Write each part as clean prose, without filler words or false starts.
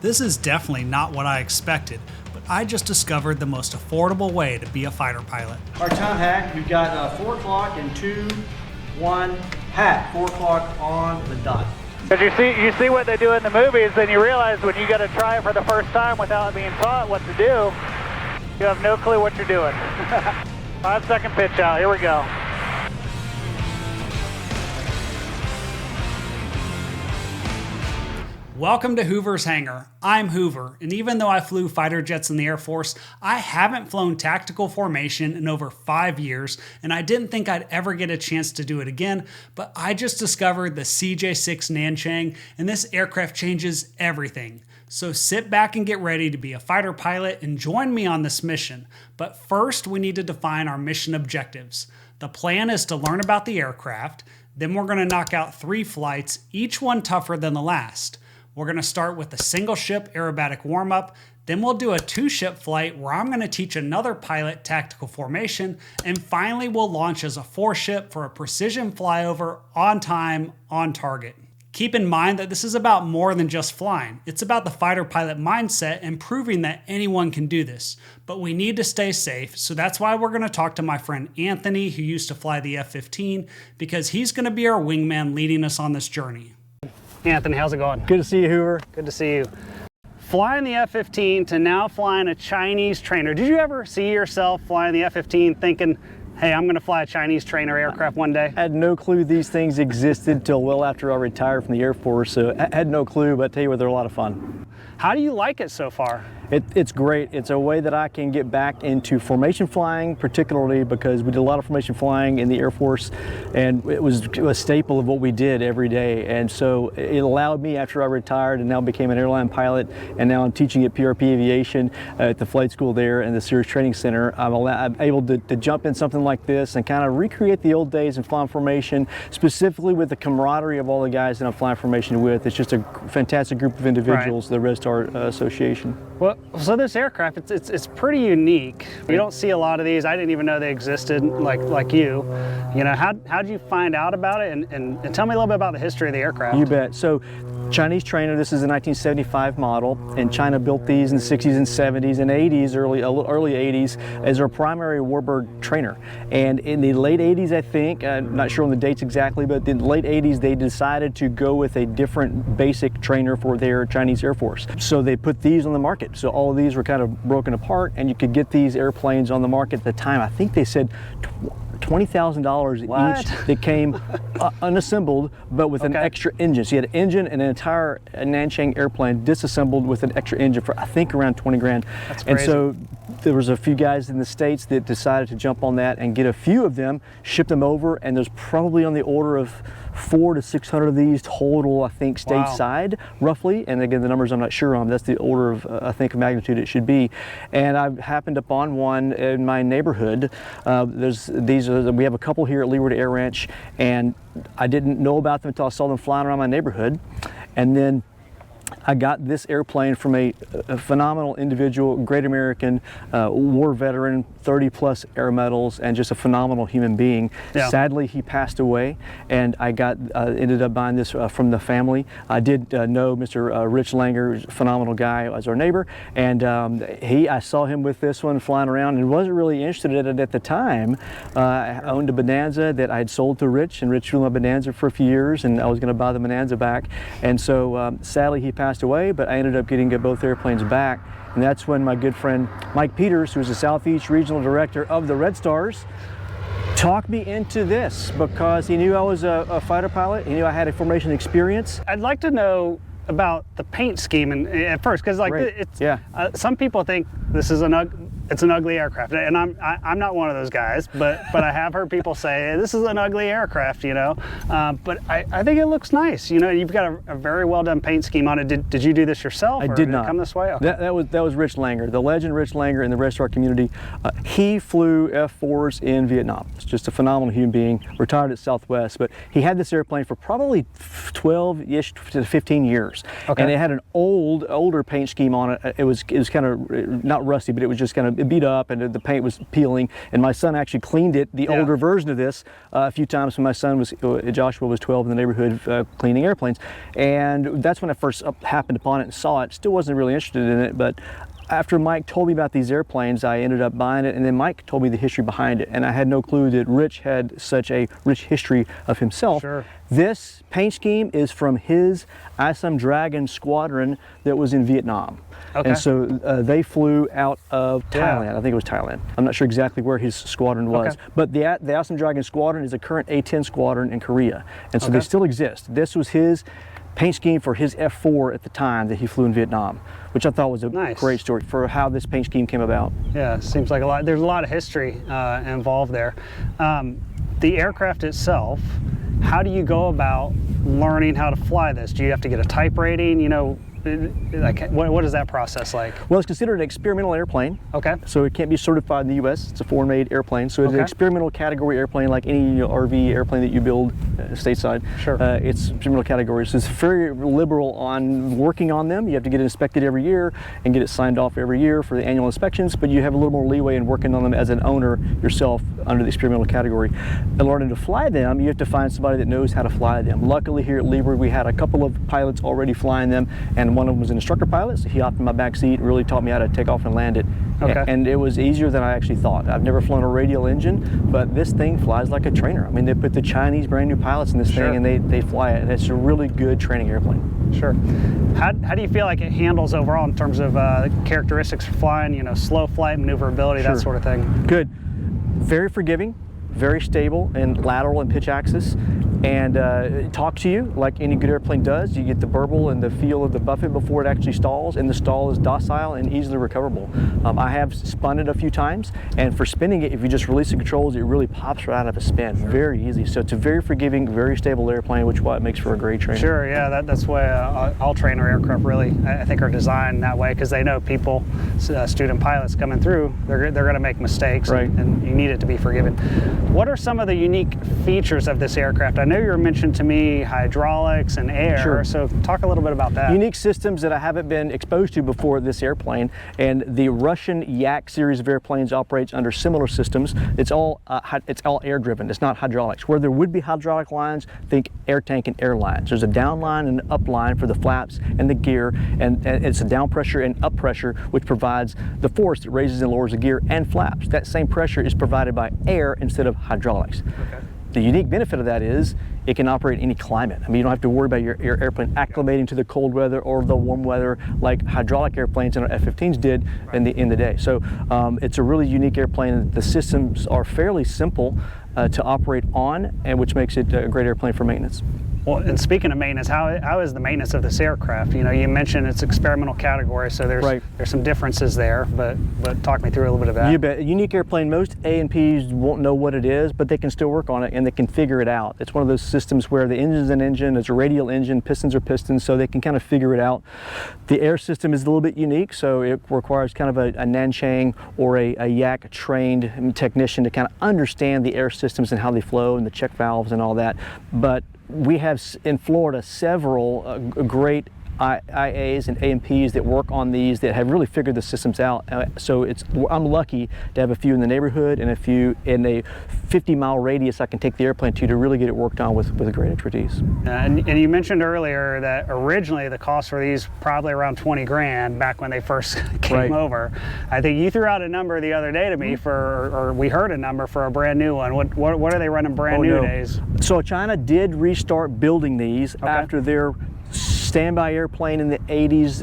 This is definitely not what I expected, but I just discovered the most affordable way to be a fighter pilot. Our time hack, you've got 4 o'clock and 2, 1, hack, 4 o'clock on the dot. Because you see what they do in the movies, then you realize when you got to try it for the first time without being taught what to do, you have no clue what you're doing. 5-second pitch out, here we go. Welcome to Hoover's Hangar. I'm Hoover, and even though I flew fighter jets in the Air Force, I haven't flown tactical formation in over 5 years, and I didn't think I'd ever get a chance to do it again, but I just discovered the CJ6 Nanchang, and this aircraft changes everything. So sit back and get ready to be a fighter pilot and join me on this mission. But first, we need to define our mission objectives. The plan is to learn about the aircraft, then we're going to knock out 3 flights, each one tougher than the last. We're going to start with a single ship aerobatic warm-up, then we'll do a 2-ship flight where I'm going to teach another pilot tactical formation, and finally we'll launch as a 4-ship for a precision flyover on time, on target. Keep in mind that this is about more than just flying. It's about the fighter pilot mindset and proving that anyone can do this. But we need to stay safe, so that's why we're going to talk to my friend Anthony, who used to fly the F-15, because he's going to be our wingman leading us on this journey. Anthony, how's it going? Good to see you, Hoover. Good to see you. Flying the F-15 to now flying a Chinese trainer. Did you ever see yourself flying the F-15 thinking, hey, I'm going to fly a Chinese trainer aircraft one day? I had no clue these things existed till well after I retired from the Air Force, so I had no clue, but I tell you what, they're a lot of fun. How do you like it so far? It's great. It's a way that I can get back into formation flying, particularly because we did a lot of formation flying in the Air Force, and it was a staple of what we did every day. And so it allowed me, after I retired and now became an airline pilot, and now I'm teaching at PRP Aviation at the flight school there and the Sears Training Center, I'm able to jump in something like this and kind of recreate the old days in flying formation, specifically with the camaraderie of all the guys that I'm flying formation with. It's just a fantastic group of individuals, right. The Red Star Association. Well, so this aircraft, it's pretty unique. You don't see a lot of these. I didn't even know they existed like you. You know, how'd you find out about it? And tell me a little bit about the history of the aircraft. You bet. So Chinese trainer, this is a 1975 model, and China built these in the 60s and 70s and 80s, early 80s, as their primary warbird trainer. And in the late 80s, I think, I'm not sure on the dates exactly, but in the late 80s, they decided to go with a different basic trainer for their Chinese Air Force. So they put these on the market. So all of these were kind of broken apart, and you could get these airplanes on the market at the time. I think they said $20,000 each. They came unassembled, but with an extra engine. So you had an engine and an entire Nanchang airplane disassembled with an extra engine for, I think, around 20 grand. That's crazy. And so there was a few guys in the States that decided to jump on that and get a few of them, ship them over, and there's probably on the order of 400 to 600 of these total, I think, stateside, roughly. And again, the numbers I'm not sure on. That's the order of, I think, magnitude it should be. And I happened upon one in my neighborhood. We have a couple here at Leeward Air Ranch, and I didn't know about them until I saw them flying around my neighborhood. And then I got this airplane from a phenomenal individual, great American, war veteran, 30+ air medals, and just a phenomenal human being. Yeah. Sadly, he passed away, and I ended up buying this from the family. I did know Mr. Rich Langer, who's a phenomenal guy, as our neighbor, and I saw him with this one flying around and wasn't really interested in it at the time. I owned a Bonanza that I had sold to Rich, and Rich flew my Bonanza for a few years, and I was going to buy the Bonanza back. And so sadly, he passed away, but I ended up getting both airplanes back, and that's when my good friend Mike Peters, who's the Southeast Regional Director of the Red Stars, talked me into this because he knew I was a fighter pilot. He knew I had a formation experience. I'd like to know about the paint scheme at first, because some people think this is it's an ugly aircraft, and I'm not one of those guys, but I have heard people say, hey, this is an ugly aircraft, you know. But I think it looks nice. You know, you've got a very well done paint scheme on it. Did you do this yourself? I did not. Did it come this way? Okay. That was Rich Langer, the legend Rich Langer in the Red Star community. He flew F-4s in Vietnam. It's just a phenomenal human being. Retired at Southwest, but he had this airplane for probably 12-ish to 15 years. Okay. And it had an older paint scheme on it. It was kind of not rusty, but it was just kind of beat up and the paint was peeling. And my son actually cleaned it, the older version of this, a few times when my son was, Joshua was 12 in the neighborhood cleaning airplanes. And that's when I first happened upon it and saw it. Still wasn't really interested in it, but after Mike told me about these airplanes, I ended up buying it, and then Mike told me the history behind it, and I had no clue that Rich had such a rich history of himself. Sure. This paint scheme is from his ISM Dragon squadron that was in Vietnam. Okay. And so they flew out of Thailand. I think it was Thailand. I'm not sure exactly where his squadron was. Okay. But the ISM Dragon squadron is a current A-10 squadron in Korea. And so they still exist. This was his paint scheme for his F4 at the time that he flew in Vietnam, which I thought was a great story for how this paint scheme came about. Yeah, seems like there's a lot of history involved there. The aircraft itself, how do you go about learning how to fly this? Do you have to get a type rating? You know, like what is that process like? Well, it's considered an experimental airplane. Okay. So it can't be certified in the U.S. It's a foreign-made airplane. So it's an experimental category airplane, like any RV airplane that you build stateside. Sure. It's experimental category. So it's very liberal on working on them. You have to get it inspected every year and get it signed off every year for the annual inspections, but you have a little more leeway in working on them as an owner yourself under the experimental category. And learning to fly them, you have to find somebody that knows how to fly them. Luckily here at Liebherr, we had a couple of pilots already flying them, and one of them was an instructor pilot, so he hopped in my back seat and really taught me how to take off and land it. Okay. And it was easier than I actually thought. I've never flown a radial engine, but this thing flies like a trainer. I mean, they put the Chinese brand new pilots in this thing, and they fly it, and it's a really good training airplane. Sure. How do you feel like it handles overall in terms of characteristics for flying, you know, slow flight, maneuverability, that sort of thing? Good. Very forgiving, very stable in lateral and pitch axis, and talk to you like any good airplane does. You get the burble and the feel of the buffet before it actually stalls, and the stall is docile and easily recoverable. I have spun it a few times, and for spinning it, if you just release the controls, it really pops right out of a spin. Very easy. So it's a very forgiving, very stable airplane, which is why it makes for a great trainer. Sure, yeah, that's why all trainer aircraft really, I think, are designed that way, because they know people, student pilots coming through, they're going to make mistakes, and you need it to be forgiving. What are some of the unique features of this aircraft? I know you mentioned to me hydraulics and air, so talk a little bit about that. Unique systems that I haven't been exposed to before this airplane, and the Russian Yak series of airplanes operates under similar systems. It's all air driven. It's not hydraulics. Where there would be hydraulic lines, think air tank and air lines. There's a down line and an up line for the flaps and the gear, and it's a down pressure and up pressure which provides the force that raises and lowers the gear and flaps. That same pressure is provided by air instead of hydraulics. Okay. The unique benefit of that is it can operate in any climate. I mean, you don't have to worry about your airplane acclimating to the cold weather or the warm weather like hydraulic airplanes and our F-15s did in the day. So it's a really unique airplane. The systems are fairly simple to operate on, and which makes it a great airplane for maintenance. Well, and speaking of maintenance, how is the maintenance of this aircraft? You know, you mentioned it's experimental category, so there's some differences there, but talk me through a little bit of that. You bet. A unique airplane, most A&Ps won't know what it is, but they can still work on it and they can figure it out. It's one of those systems where the engine's an engine, it's a radial engine, pistons are pistons, so they can kind of figure it out. The air system is a little bit unique, so it requires kind of a Nanchang or a Yak trained technician to kind of understand the air systems and how they flow and the check valves and all that. But we have in Florida several great IAs and A&Ps that work on these that have really figured the systems out. So I'm lucky to have a few in the neighborhood and a few in a 50-mile radius I can take the airplane to really get it worked on with great expertise. And you mentioned earlier that originally the cost for these probably around 20 grand back when they first came over. I think you threw out a number the other day to me or we heard a number for a brand new one. What are they running brand new days? So China did restart building these after their standby airplane in the 80s,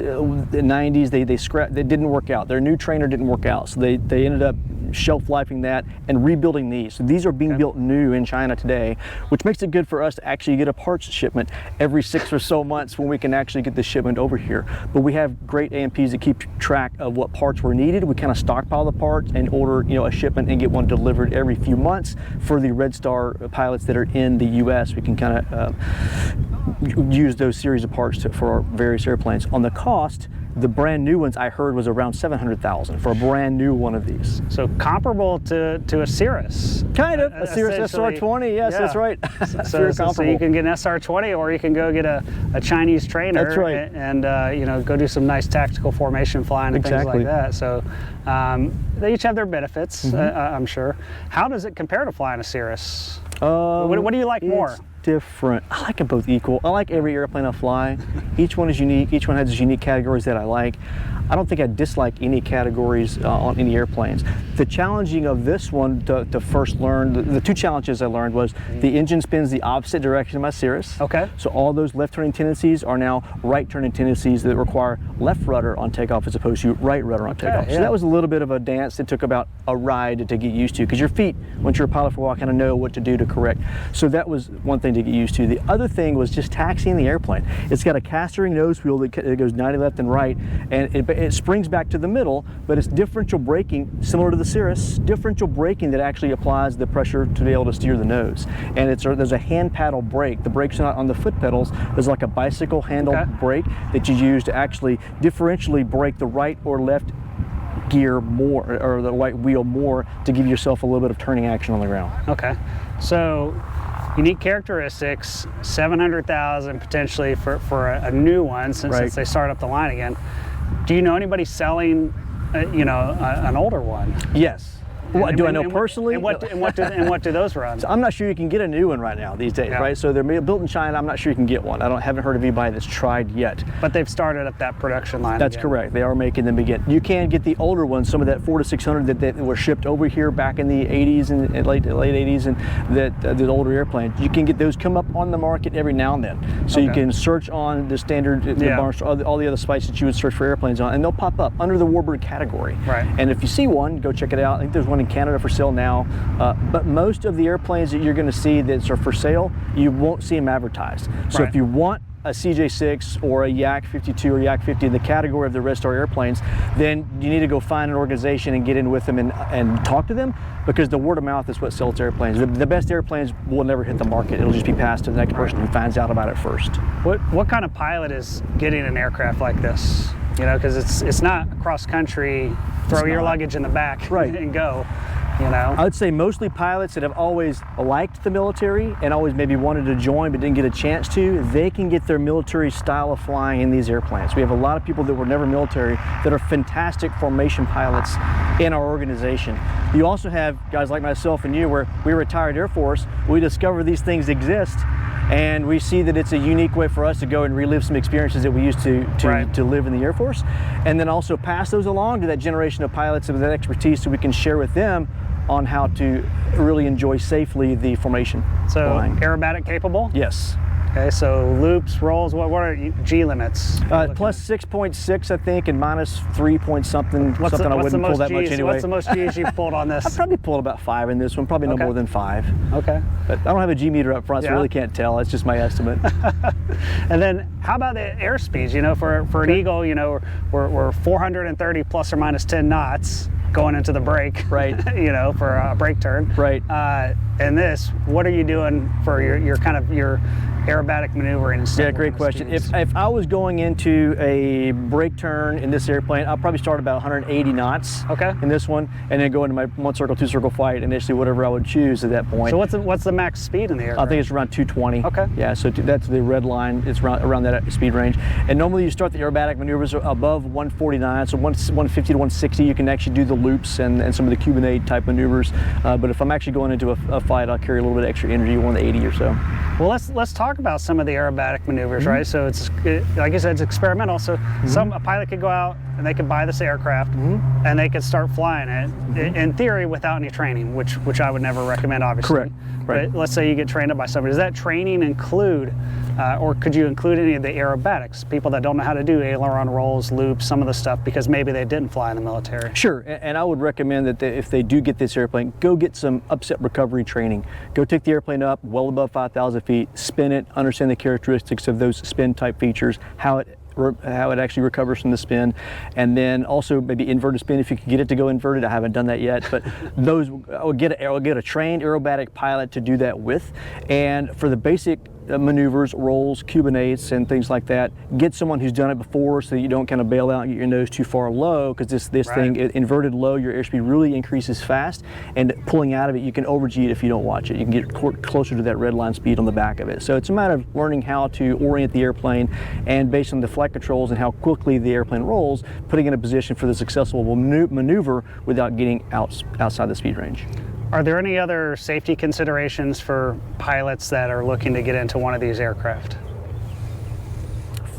the 90s, they scrapped. They didn't work out. Their new trainer didn't work out, so they ended up shelf-lifing that and rebuilding these. So these are being built new in China today, which makes it good for us to actually get a parts shipment every 6 or so months when we can actually get the shipment over here. But we have great A&Ps that keep track of what parts were needed. We kind of stockpile the parts and order a shipment and get one delivered every few months. For the Red Star pilots that are in the U.S., we can kind of use those series of parts for our various airplanes. On the cost, The brand new ones I heard was around $700,000 for a brand new one of these. So comparable to a Cirrus. Kind of, a Cirrus SR20, yes, yeah. that's right. So you can get an SR20, or you can go get a Chinese trainer. That's right. And you know, go do some nice tactical formation flying and things like that. So they each have their benefits, I'm sure. How does it compare to flying a Cirrus? What do you like more? Different. I like them both equal. I like every airplane I fly. Each one is unique. Each one has its unique categories that I like. I don't think I dislike any categories on any airplanes. The challenging of this one to first learn, the two challenges I learned was the engine spins the opposite direction of my Cirrus. Okay. So all those left turning tendencies are now right turning tendencies that require left rudder on takeoff as opposed to right rudder on takeoff. So that was a little bit of a dance that took about a ride to get used to, because your feet, once you're a pilot for a while, kind of know what to do to correct. So that was one thing to get used to. The other thing was just taxiing the airplane. It's got a castering nose wheel that goes 90 left and right, and it springs back to the middle, but it's differential braking, similar to the Cirrus, differential braking that actually applies the pressure to be able to steer the nose. And there's a hand paddle brake. The brake's not on the foot pedals. There's like a bicycle handle brake that you use to actually differentially brake the right or left gear more, or the right wheel more, to give yourself a little bit of turning action on the ground. Okay. So unique characteristics, 700,000 potentially for a new one since they start up the line again. Do you know anybody selling, an older one? Yes. Well, do I know personally? And what do those run? So I'm not sure you can get a new one right now these days, right? So they're built in China. I'm not sure you can get one. Haven't heard of anybody that's tried yet. But they've started up that production line. That's correct. They are making them again. You can get the older ones, some of that 4 to 600 that were shipped over here back in the 80s and late 80s, and the older airplanes. You can get those come up on the market every now and then. So you can search on the standard, all the other sites that you would search for airplanes on, and they'll pop up under the warbird category. Right. And if you see one, go check it out. I think there's one in Canada for sale now, but most of the airplanes that you're going to see that are for sale, you won't see them advertised. So if you want a CJ6 or a Yak 52 or Yak 50 in the category of the Red Star airplanes, then you need to go find an organization and get in with them and talk to them, because the word of mouth is what sells airplanes. The best airplanes will never hit the market. It'll just be passed to the next person who finds out about it first. What kind of pilot is getting an aircraft like this? You know, because it's not cross country, throw your luggage in the back and go. You know, I would say mostly pilots that have always liked the military and always maybe wanted to join but didn't get a chance to, they can get their military style of flying in these airplanes. We have a lot of people that were never military that are fantastic formation pilots in our organization. You also have guys like myself and you, where we're retired Air Force, we discover these things exist, and we see that it's a unique way for us to go and relive some experiences that we used to live in the Air Force, and then also pass those along to that generation of pilots with that expertise so we can share with them on how to really enjoy safely the formation flying. Aerobatic capable? Yes. Okay, so loops, rolls, what are G limits? Plus 6.6, I think, and minus 3 point something. I wouldn't pull that much anyway. What's the most G's you've pulled on this? I probably pulled about 5 in this one, probably no more than 5. Okay. But I don't have a G meter up front, so I really can't tell. It's just my estimate. And then how about the airspeeds? You know, for an Eagle, you know, we're 430 plus or minus 10 knots going into the brake, you know, for a brake turn. Right. And this, what are you doing for your aerobatic maneuvering? Yeah, great question. If I was going into a brake turn in this airplane, I'll probably start about 180 knots in this one, and then go into my 1 circle, 2 circle flight, initially whatever I would choose at that point. So what's the max speed in the aircraft? I think it's around 220. Okay. Yeah, so that's the red line. It's around that speed range. And normally you start the aerobatic maneuvers above 149, so 150 to 160, you can actually do the loops and some of the Cubanade type maneuvers. But if I'm actually going into a flight, I'll carry a little bit of extra energy, 180 or so. Well, let's talk about some of the aerobatic maneuvers, right? So it's like I said, it's experimental. So a pilot could go out and they could buy this aircraft and they could start flying it in theory without any training, which I would never recommend, obviously. Correct. Right. But let's say you get trained up by somebody. Does that training include, or could you include any of the aerobatics? People that don't know how to do aileron rolls, loops, some of the stuff, because maybe they didn't fly in the military. Sure, and I would recommend that if they do get this airplane, go get some upset recovery training. Go take the airplane up well above 5,000 feet, spin it, understand the characteristics of those spin type features, how it actually recovers from the spin, and then also maybe inverted spin if you can get it to go inverted. I haven't done that yet, but those I'll get a trained aerobatic pilot to do that with. And for the basic maneuvers, rolls, cubonates, and things like that. Get someone who's done it before so that you don't kind of bail out and get your nose too far low, because this thing, inverted low, your airspeed really increases fast, and pulling out of it, you can over-G it if you don't watch it. You can get closer to that red line speed on the back of it. So it's a matter of learning how to orient the airplane, and based on the flight controls and how quickly the airplane rolls, putting in a position for the successful maneuver without getting outside the speed range. Are there any other safety considerations for pilots that are looking to get into one of these aircraft?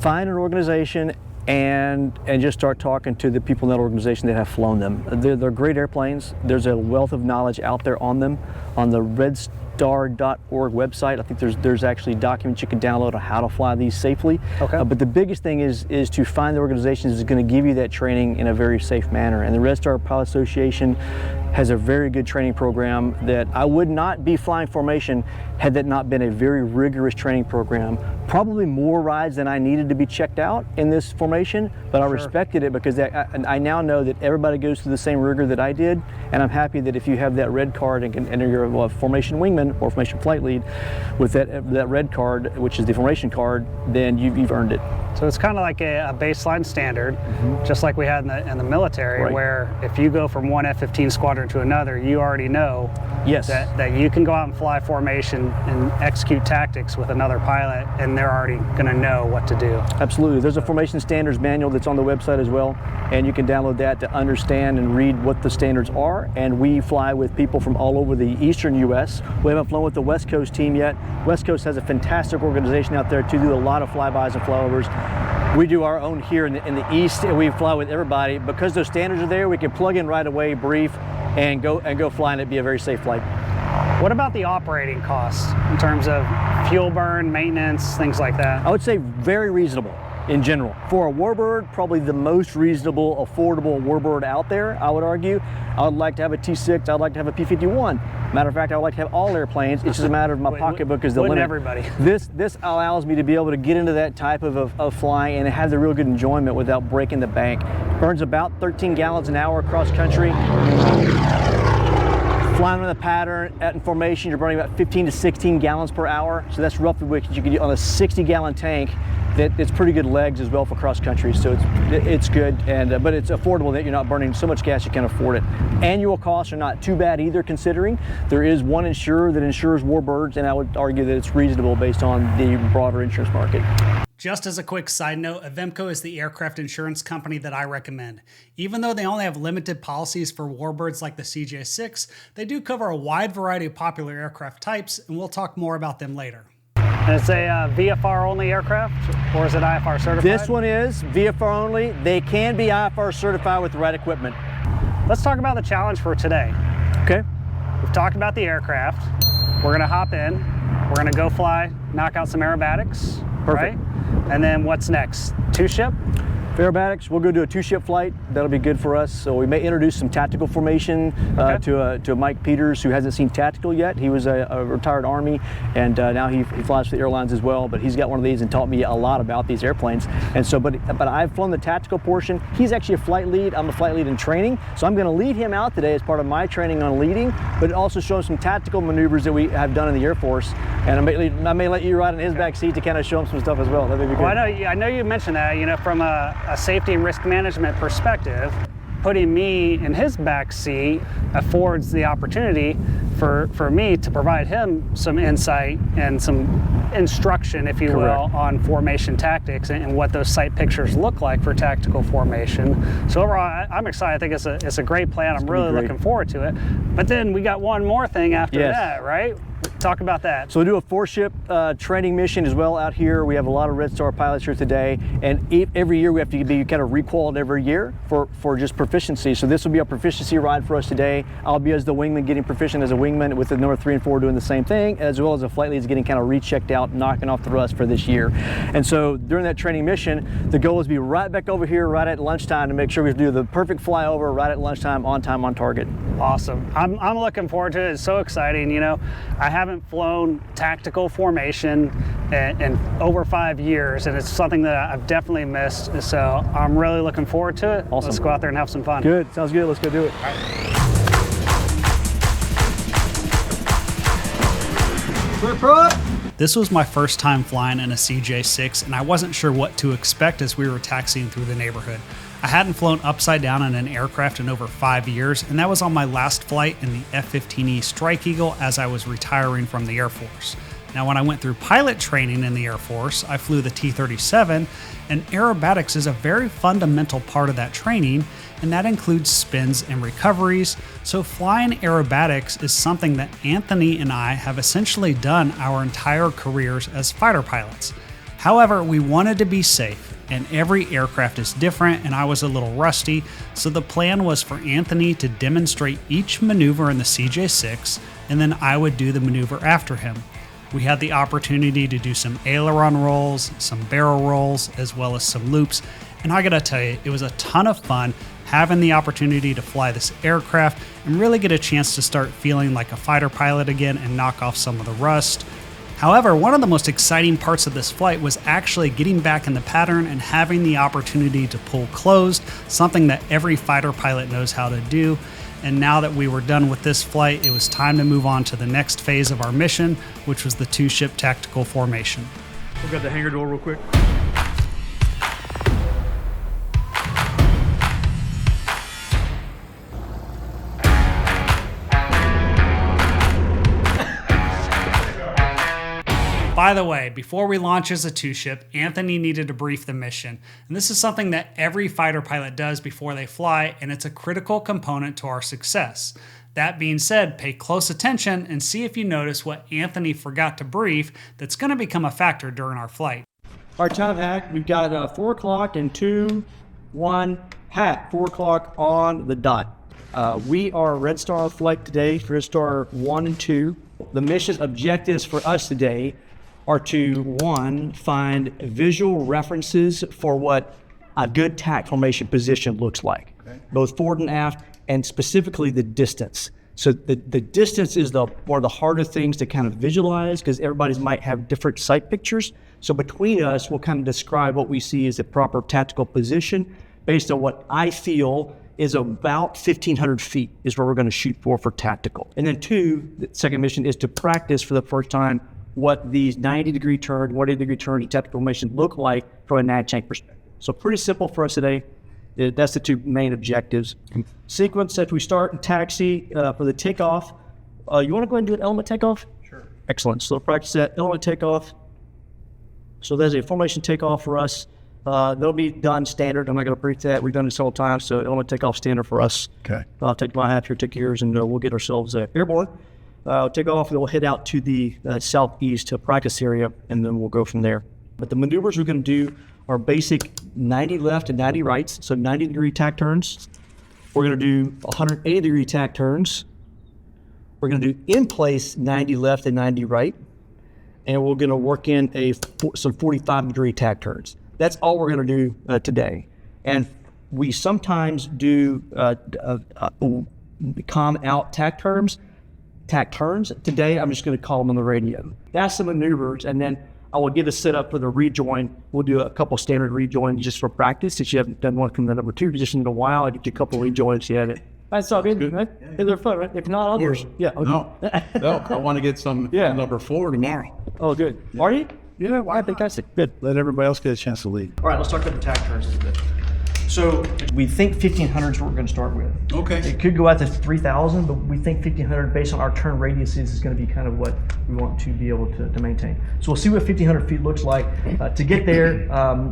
Find an organization and just start talking to the people in that organization that have flown them. They're great airplanes. There's a wealth of knowledge out there on them. On the redstar.org website, I think there's actually documents you can download on how to fly these safely. Okay. But the biggest thing is to find the organization that's going to give you that training in a very safe manner. And the Red Star Pilot Association has a very good training program that I would not be flying formation had that not been a very rigorous training program. Probably more rides than I needed to be checked out in this formation, but I respected it because I now know that everybody goes through the same rigor that I did, and I'm happy that if you have that red card and you're a formation wingman or formation flight lead with that red card, which is the formation card, then you've earned it. So it's kind of like a baseline standard, just like we had in the military, where if you go from one F-15 squadron to another, you already know that you can go out and fly formation and execute tactics with another pilot, and they're already going to know what to do. Absolutely. There's a formation standards manual that's on the website as well, and you can download that to understand and read what the standards are. And we fly with people from all over the eastern U.S. We haven't flown with the West Coast team yet. West Coast has a fantastic organization out there to do a lot of flybys and flyovers. We do our own here in the East, and we fly with everybody. Because those standards are there, we can plug in right away, brief, and go fly, and it'd be a very safe flight. What about the operating costs in terms of fuel burn, maintenance, things like that? I would say very reasonable in general. For a warbird, probably the most reasonable, affordable warbird out there, I would argue. I would like to have a T6, I'd like to have a P-51. Matter of fact, I would like to have all airplanes. It's just a matter of my pocketbook is the limit. Everybody. This allows me to be able to get into that type of flying and have the real good enjoyment without breaking the bank. Burns about 13 gallons an hour across country. Flying with a pattern at formation, you're burning about 15 to 16 gallons per hour. So that's roughly what you can do on a 60-gallon tank. It's pretty good legs as well for cross country. So it's good, but it's affordable that you're not burning so much gas you can't afford it. Annual costs are not too bad either, considering there is one insurer that insures warbirds, and I would argue that it's reasonable based on the broader insurance market. Just as a quick side note, Avemco is the aircraft insurance company that I recommend. Even though they only have limited policies for warbirds like the CJ6, they do cover a wide variety of popular aircraft types, and we'll talk more about them later. And it's a VFR only aircraft, or is it IFR certified? This one is VFR only. They can be IFR certified with the right equipment. Let's talk about the challenge for today. Okay. We've talked about the aircraft. We're gonna hop in, we're gonna go fly, knock out some aerobatics. Perfect. Right? And then what's next? Two-ship? Aerobatics, we'll go do a two-ship flight. That'll be good for us. So we may introduce some tactical formation to Mike Peters, who hasn't seen tactical yet. He was a retired Army, and now he flies for the airlines as well. But he's got one of these and taught me a lot about these airplanes. And so, but I've flown the tactical portion. He's actually a flight lead. I'm a flight lead in training. So I'm going to lead him out today as part of my training on leading, but also show him some tactical maneuvers that we have done in the Air Force. And I may let you ride in his back seat to kind of show him some stuff as well. That'd be good. Well, I know you mentioned that. You know, from a safety and risk management perspective, putting me in his back seat affords the opportunity for me to provide him some insight and some instruction, if you will, on formation tactics and what those sight pictures look like for tactical formation. So overall, I'm excited. I think it's a great plan. I'm really looking forward to it. But then we got one more thing after that, right? Talk about that. So we do a 4-ship training mission as well out here. We have a lot of Red Star pilots here today, and every year we have to be kind of requalified every year for just proficiency. So this will be a proficiency ride for us today. I'll be as the wingman getting proficient as a wingman with the number 3 and 4 doing the same thing, as well as the flight leads getting kind of rechecked out, knocking off the rust for this year. And so during that training mission, the goal is to be right back over here right at lunchtime to make sure we do the perfect flyover right at lunchtime, on time, on target. Awesome. I'm looking forward to it. It's so exciting. You know, I haven't flown tactical formation in over 5 years, and it's something that I've definitely missed. So I'm really looking forward to it. Awesome. Let's go out there and have some fun. Good. Sounds good. Let's go do it. Clear pro up. This was my first time flying in a CJ6, and I wasn't sure what to expect as we were taxiing through the neighborhood. I hadn't flown upside down in an aircraft in over 5 years, and that was on my last flight in the F-15E Strike Eagle as I was retiring from the Air Force. Now, when I went through pilot training in the Air Force, I flew the T-37, and aerobatics is a very fundamental part of that training, and that includes spins and recoveries. So flying aerobatics is something that Anthony and I have essentially done our entire careers as fighter pilots. However, we wanted to be safe, and every aircraft is different, and I was a little rusty, so the plan was for Anthony to demonstrate each maneuver in the CJ6, and then I would do the maneuver after him. We had the opportunity to do some aileron rolls, some barrel rolls, as well as some loops, and I gotta tell you, it was a ton of fun having the opportunity to fly this aircraft and really get a chance to start feeling like a fighter pilot again and knock off some of the rust. However, one of the most exciting parts of this flight was actually getting back in the pattern and having the opportunity to pull closed, something that every fighter pilot knows how to do. And now that we were done with this flight, it was time to move on to the next phase of our mission, which was the 2-ship tactical formation. We've got the hangar door real quick. By the way, before we launch as a 2-ship, Anthony needed to brief the mission. And this is something that every fighter pilot does before they fly, and it's a critical component to our success. That being said, pay close attention and see if you notice what Anthony forgot to brief that's going to become a factor during our flight. Our time hack, we've got 4 o'clock and 2, 1, hack, 4 o'clock on the dot. We are Red Star flight today, Red Star 1 and 2. The mission objectives for us today are to, 1, find visual references for what a good tack formation position looks like, both forward and aft, and specifically the distance. So the distance is one of the harder things to kind of visualize because everybody might have different sight pictures. So between us, we'll kind of describe what we see as a proper tactical position based on what I feel is about 1,500 feet is where we're going to shoot for tactical. And then 2, the second mission is to practice for the first time what these 90-degree turn, 180-degree turn, and tactical formation look like from a nav tank perspective. So pretty simple for us today. That's the 2 main objectives. Sequence, as we start and taxi for the takeoff. You want to go ahead and do an element takeoff? Sure. Excellent. So practice that element takeoff. So there's a formation takeoff for us. They'll be done standard. I'm not going to brief that. We've done this several times, so element takeoff standard for us. Okay. I'll take my hat here, take yours, and we'll get ourselves airborne. Take off, we'll head out to the southeast practice area, and then we'll go from there. But the maneuvers we're going to do are basic 90 left and 90 rights, so 90-degree tack turns. We're going to do 180-degree tack turns. We're going to do in place 90 left and 90 right, and we're going to work in some 45-degree tack turns. That's all we're going to do today. And we sometimes do calm out tack turns. Today, I'm just going to call them on the radio. That's the maneuvers, and then I will get a setup for the rejoin. We'll do a couple standard rejoins just for practice. Since you haven't done one from the number 2 position in a while, I get you a couple rejoins. You had it. That's all good, right? They're fun, right? If not, I'll do it. Yeah. Okay. No, I want to get some number 4 tomorrow. Oh, good. Are you? Yeah, well, I think that's it. Good. Let everybody else get a chance to lead. All right, let's talk about the tack turns a bit. So we think 1,500 is what we're going to start with. Okay. It could go out to 3,000, but we think 1,500 based on our turn radiuses is going to be kind of what we want to be able to maintain. So we'll see what 1,500 feet looks like. To get there,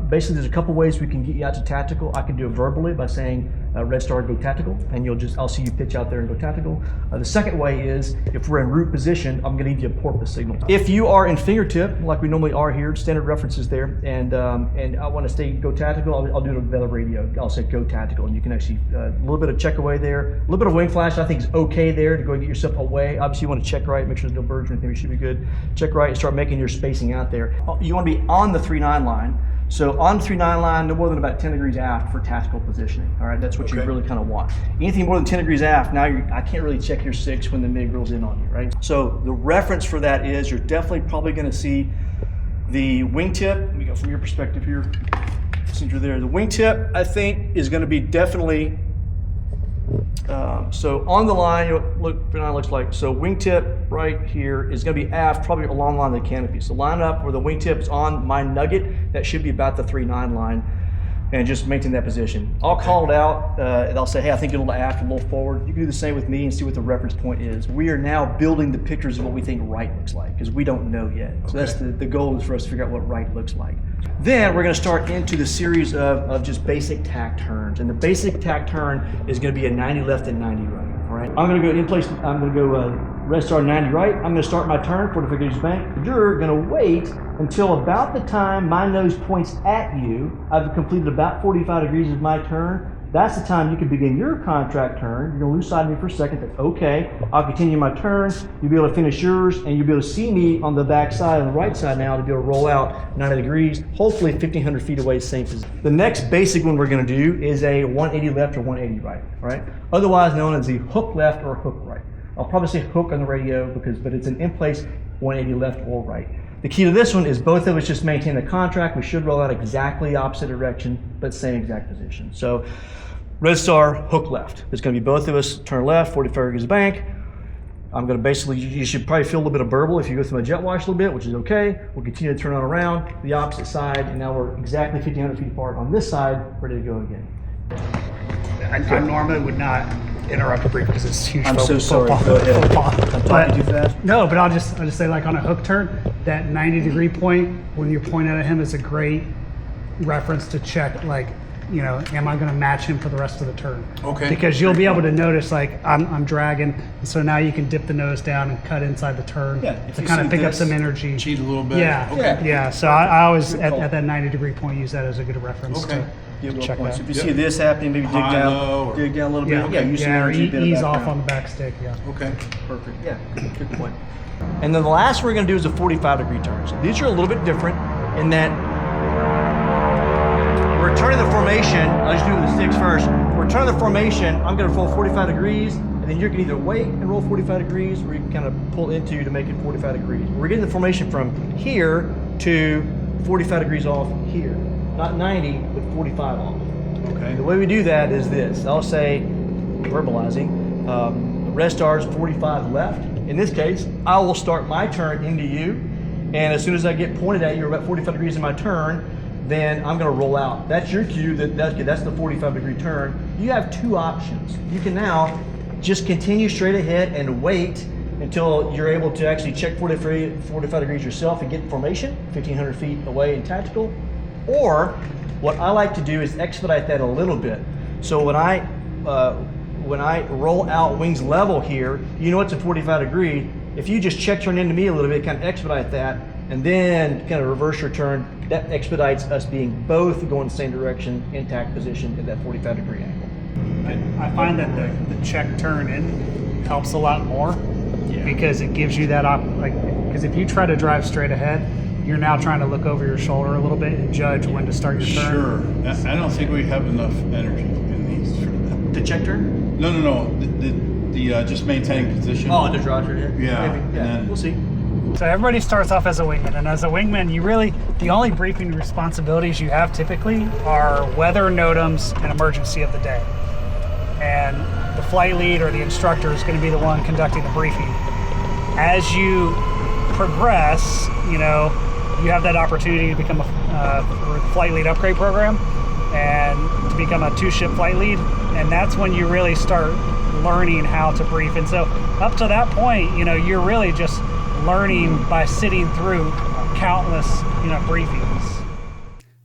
basically there's a couple ways we can get you out to tactical. I can do it verbally by saying Red Star, go tactical, and I'll see you pitch out there and go tactical. The second way is if we're in route position, I'm going to give you a porpoise signal. If you are in fingertip, like we normally are here, standard references there, and I want to say go tactical, I'll do it over the radio. I'll say go tactical, and you can actually a little bit of check away there, a little bit of wing flash. I think is okay there to go and get yourself away. Obviously, you want to check right, make sure there's no birds or anything. You should be good. Check right and start making your spacing out there. You want to be on the 3-9 line. So on the 3-9 line, no more than about 10 degrees aft for tactical positioning. All right, that's what you really kind of want. Anything more than 10 degrees aft, now I can't really check your 6 when the MiG rolls in on you, right? So the reference for that is you're definitely probably going to see the wingtip. Let me go from your perspective here. Since you're there, the wingtip I think is going to be definitely So on the line, look, looks like, so wingtip right here is going to be aft, probably along line of the canopy. So line up where the wingtip is on my nugget, that should be about the 3.9 line, and just maintain that position. I'll call it out, and I'll say, hey, I think a little aft, a little forward. You can do the same with me and see what the reference point is. We are now building the pictures of what we think right looks like, because we don't know yet. So that's the goal, is for us to figure out what right looks like. Then we're going to start into the series of just basic tack turns. And the basic tack turn is going to be a 90 left and 90 right. All right. I'm going to go in place. I'm going to go red star 90 right. I'm going to start my turn, 45 degrees bank. You're going to wait until about the time my nose points at you. I've completed about 45 degrees of my turn. That's the time you can begin your contract turn. You're going to lose sight of me for a second. That's okay. I'll continue my turn. You'll be able to finish yours, and you'll be able to see me on the back side, on the right side now, to be able to roll out 90 degrees, hopefully 1,500 feet away, same position. The next basic one we're going to do is a 180 left or 180 right, all right? Otherwise known as the hook left or hook right. I'll probably say hook on the radio, but it's an in-place 180 left or right. The key to this one is both of us just maintain the contract. We should roll out exactly opposite direction, but same exact position. So red star, hook left. It's going to be both of us turn left, 45 degrees bank. I'm going to basically, you should probably feel a little bit of burble if you go through my jet wash a little bit, which is okay. We'll continue to turn on around the opposite side, and now we're exactly 1,500 feet apart on this side, ready to go again. I normally would not interrupt a brief because it's huge. I'm so sorry. Go ahead. I'm talking too fast. No, but I'll just say, like, on a hook turn, that 90-degree point when you're pointing at him is a great reference to check, like, you know, am I going to match him for the rest of the turn? Okay. Because you'll be able to notice, like, I'm dragging, and so now you can dip the nose down and cut inside the turn to kind of pick up some energy. Cheat a little bit. Yeah. Okay. Yeah. So I always at that 90-degree point use that as a good reference to check that. So if you see this happening, maybe dig down a little bit. Yeah, use some energy. Ease off on the back stick. Yeah. Okay. Perfect. Yeah. Good point. And then the last we're going to do is a 45-degree turn. So these are a little bit different in that we're turning the formation. I'll just do it with the sticks first. We're turning the formation. I'm going to roll 45 degrees, and then you can either wait and roll 45 degrees, or you can kind of pull into to make it 45 degrees. We're getting the formation from here to 45 degrees off here. Not 90, but 45 off. Okay. The way we do that is this. I'll say, verbalizing, red star is 45 left. In this case, I will start my turn into you, and as soon as I get pointed at you, about 45 degrees in my turn, then I'm going to roll out. That's your cue. That's the 45-degree turn. You have two options. You can now just continue straight ahead and wait until you're able to actually check 45 degrees yourself and get in formation, 1,500 feet away in tactical. Or what I like to do is expedite that a little bit. So when I roll out wings level here, you know it's a 45 degree. If you just check turn into me a little bit, kind of expedite that, and then kind of reverse your turn, that expedites us being both going the same direction, intact position at that 45 degree angle. I find that the check turn in helps a lot more because it gives you that because if you try to drive straight ahead, you're now trying to look over your shoulder a little bit and judge when to start your turn. Sure. I don't think we have enough energy in these for that. The check turn? No. The just maintaining position. Oh, the draw turn here? Yeah. Maybe. Yeah. We'll see. So everybody starts off as a wingman, and as a wingman, the only briefing responsibilities you have typically are weather, NOTAMs, and emergency of the day. And the flight lead or the instructor is going to be the one conducting the briefing. As you progress, you have that opportunity to become a flight lead upgrade program and to become a 2-ship flight lead, and that's when you really start learning how to brief. And so up to that point, you're really just learning by sitting through countless briefings.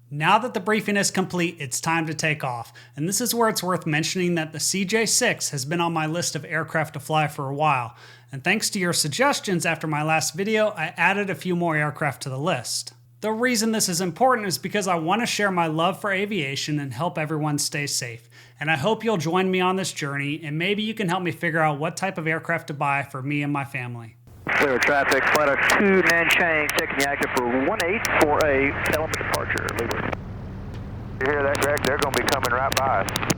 Now that the briefing is complete, it's time to take off. And this is where it's worth mentioning that the CJ6 has been on my list of aircraft to fly for a while. And thanks to your suggestions after my last video, I added a few more aircraft to the list. The reason this is important is because I want to share my love for aviation and help everyone stay safe. And I hope you'll join me on this journey, and maybe you can help me figure out what type of aircraft to buy for me and my family. Clear traffic, flight of 2 Nanchang, taking the active for 1848, element departure, Libra. You hear that, Greg? They're going to be coming right by us.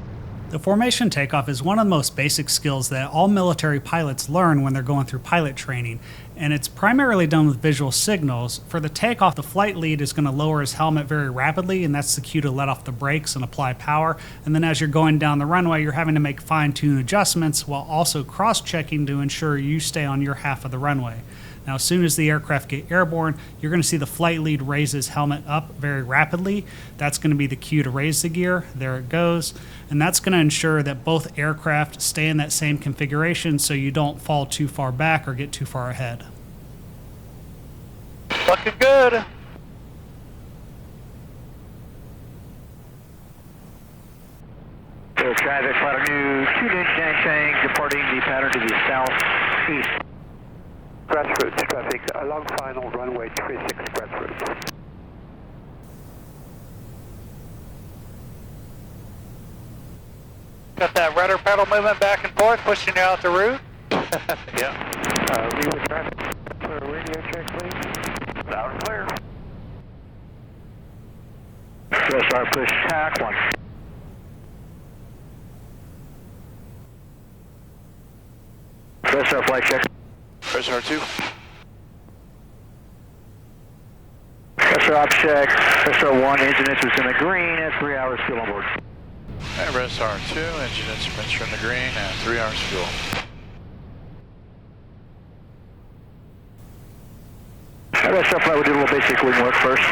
The formation takeoff is one of the most basic skills that all military pilots learn when they're going through pilot training, and it's primarily done with visual signals. For the takeoff, the flight lead is going to lower his helmet very rapidly, and that's the cue to let off the brakes and apply power. And then as you're going down the runway, you're having to make fine-tune adjustments while also cross-checking to ensure you stay on your half of the runway. Now, as soon as the aircraft get airborne, you're going to see the flight lead raise his helmet up very rapidly. That's going to be the cue to raise the gear. There it goes. And that's going to ensure that both aircraft stay in that same configuration so you don't fall too far back or get too far ahead. Looking good. Air traffic, flight new 2 Chang, departing the pattern to the southeast. Grassroots traffic along final runway 36 grassroots. Got that rudder pedal movement back and forth, pushing you out the route. Yeah. Leeward traffic, clear radio check please. Loud and clear. SR push tack 1. SR flight check. SR 2. SR op check. SR 1 engine instruments in the green at 3 hours fuel on board. SR 2, engine instruments are in the green and 3 hours fuel. SR flight, we'll do a little basic wing work first.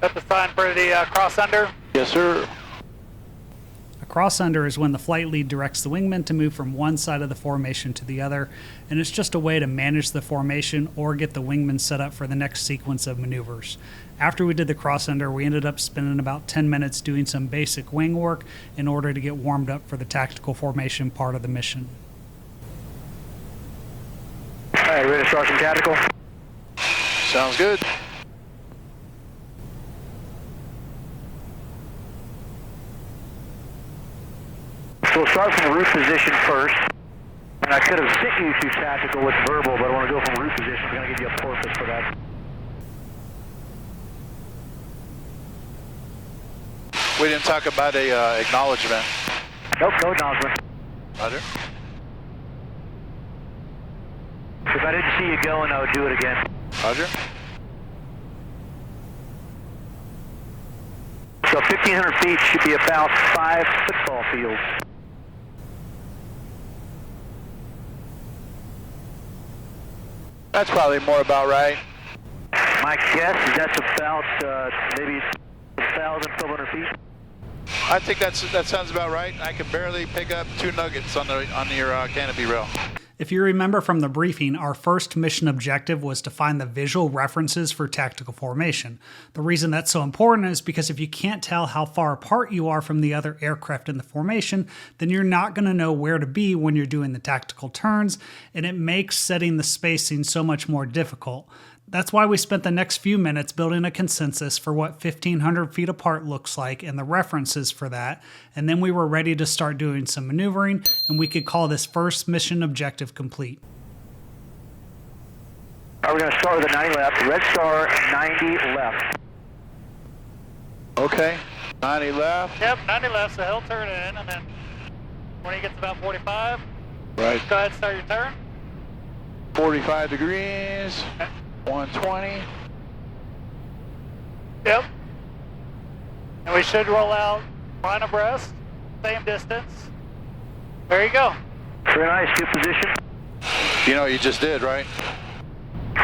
Got the sign for the cross under. Yes, sir. A cross-under is when the flight lead directs the wingman to move from one side of the formation to the other, and it's just a way to manage the formation or get the wingman set up for the next sequence of maneuvers. After we did the cross-under, we ended up spending about 10 minutes doing some basic wing work in order to get warmed up for the tactical formation part of the mission. All right, ready to start some tactical? Sounds good. So we'll start from the root position first. And I could have sent you to tactical with verbal, but I want to go from root position. I'm going to give you a porpoise for that. We didn't talk about a acknowledgement. Nope, no acknowledgement. Roger. If I didn't see you going, I would do it again. Roger. So 1,500 feet should be about 5 football fields. That's probably more about right. My guess is that's about maybe 1,200 feet. I think that sounds about right. I can barely pick up 2 nuggets on your canopy rail. If you remember from the briefing, our first mission objective was to find the visual references for tactical formation. The reason that's so important is because if you can't tell how far apart you are from the other aircraft in the formation, then you're not going to know where to be when you're doing the tactical turns, and it makes setting the spacing so much more difficult. That's why we spent the next few minutes building a consensus for what 1,500 feet apart looks like and the references for that, and then we were ready to start doing some maneuvering, and we could call this first mission objective complete. All right, we're going to start with a 90 left. Red Star, 90 left. Okay. 90 left. Yep, 90 left, so he'll turn in, and then when he gets about 45, Right. go ahead and start your turn. 45 degrees. 120. Yep. And we should roll out line abreast, same distance. There you go. Very nice, good position. You know what you just did, right?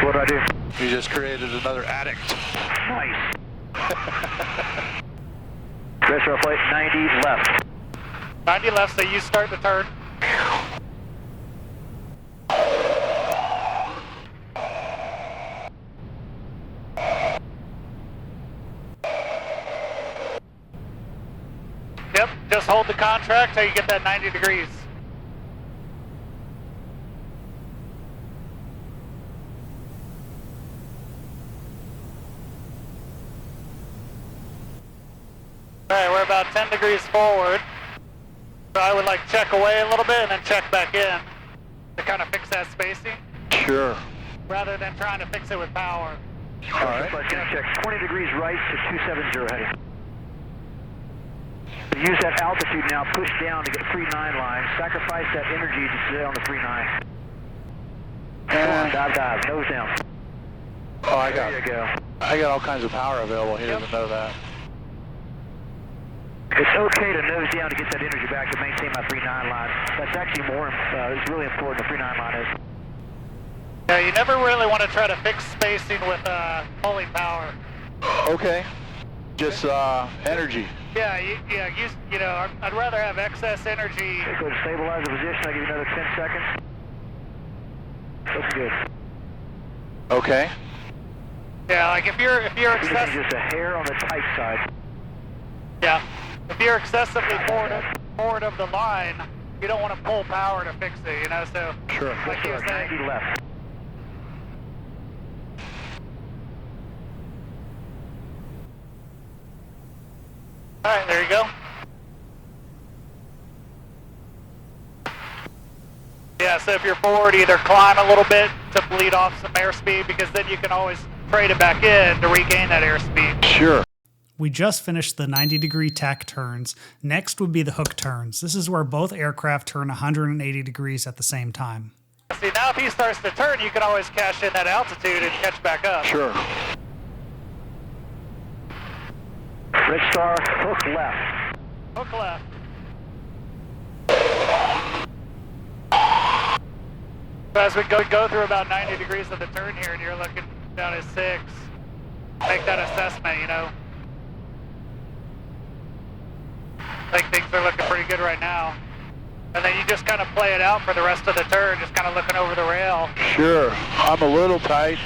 What did I do? You just created another addict. Nice. Red Star flight, 90 left. 90 left, so you start the turn. Yep, just hold the contract till you get that 90 degrees. Alright, we're about 10 degrees forward. So I would like check away a little bit and then check back in to kind of fix that spacing. Sure. rather than trying to fix it with power. All right. Check 20 degrees right to 270 heading. Use that altitude now, push down to get a 3-9 line. Sacrifice that energy to stay on the 3-9. Dive, nose down. Oh, I There you go. got all kinds of power available. He doesn't know that. It's okay to nose down to get that energy back to maintain my 3-9 line. That's actually more, it's really important, the 3-9 line is. Yeah, you never really want to try to fix spacing with pulling power. Okay. Just energy. Yeah, you know, I'd rather have excess energy. Okay, go to stabilize the position. I'll give you another 10 seconds. Looks good. Okay. Yeah, like if you're This is just a hair on the tight side. Yeah, if you're excessively forward of the line, you don't want to pull power to fix it, you know. So Sure. like you were saying, 90 left. all right, there you go. Yeah, so if you're forward, either climb a little bit to bleed off some airspeed, because then you can always trade it back in to regain that airspeed. Sure. We just finished the 90-degree tack turns. Next would be the hook turns. This is where both aircraft turn 180 degrees at the same time. See, now if he starts to turn, you can always cash in that altitude and catch back up. Sure. Red Star, hook left. Hook left. So as we go through about 90 degrees of the turn here, and you're looking down at 6, make that assessment, you know. I think things are looking pretty good right now. And then you just kind of play it out for the rest of the turn, just kind of looking over the rail. Sure. I'm a little tight.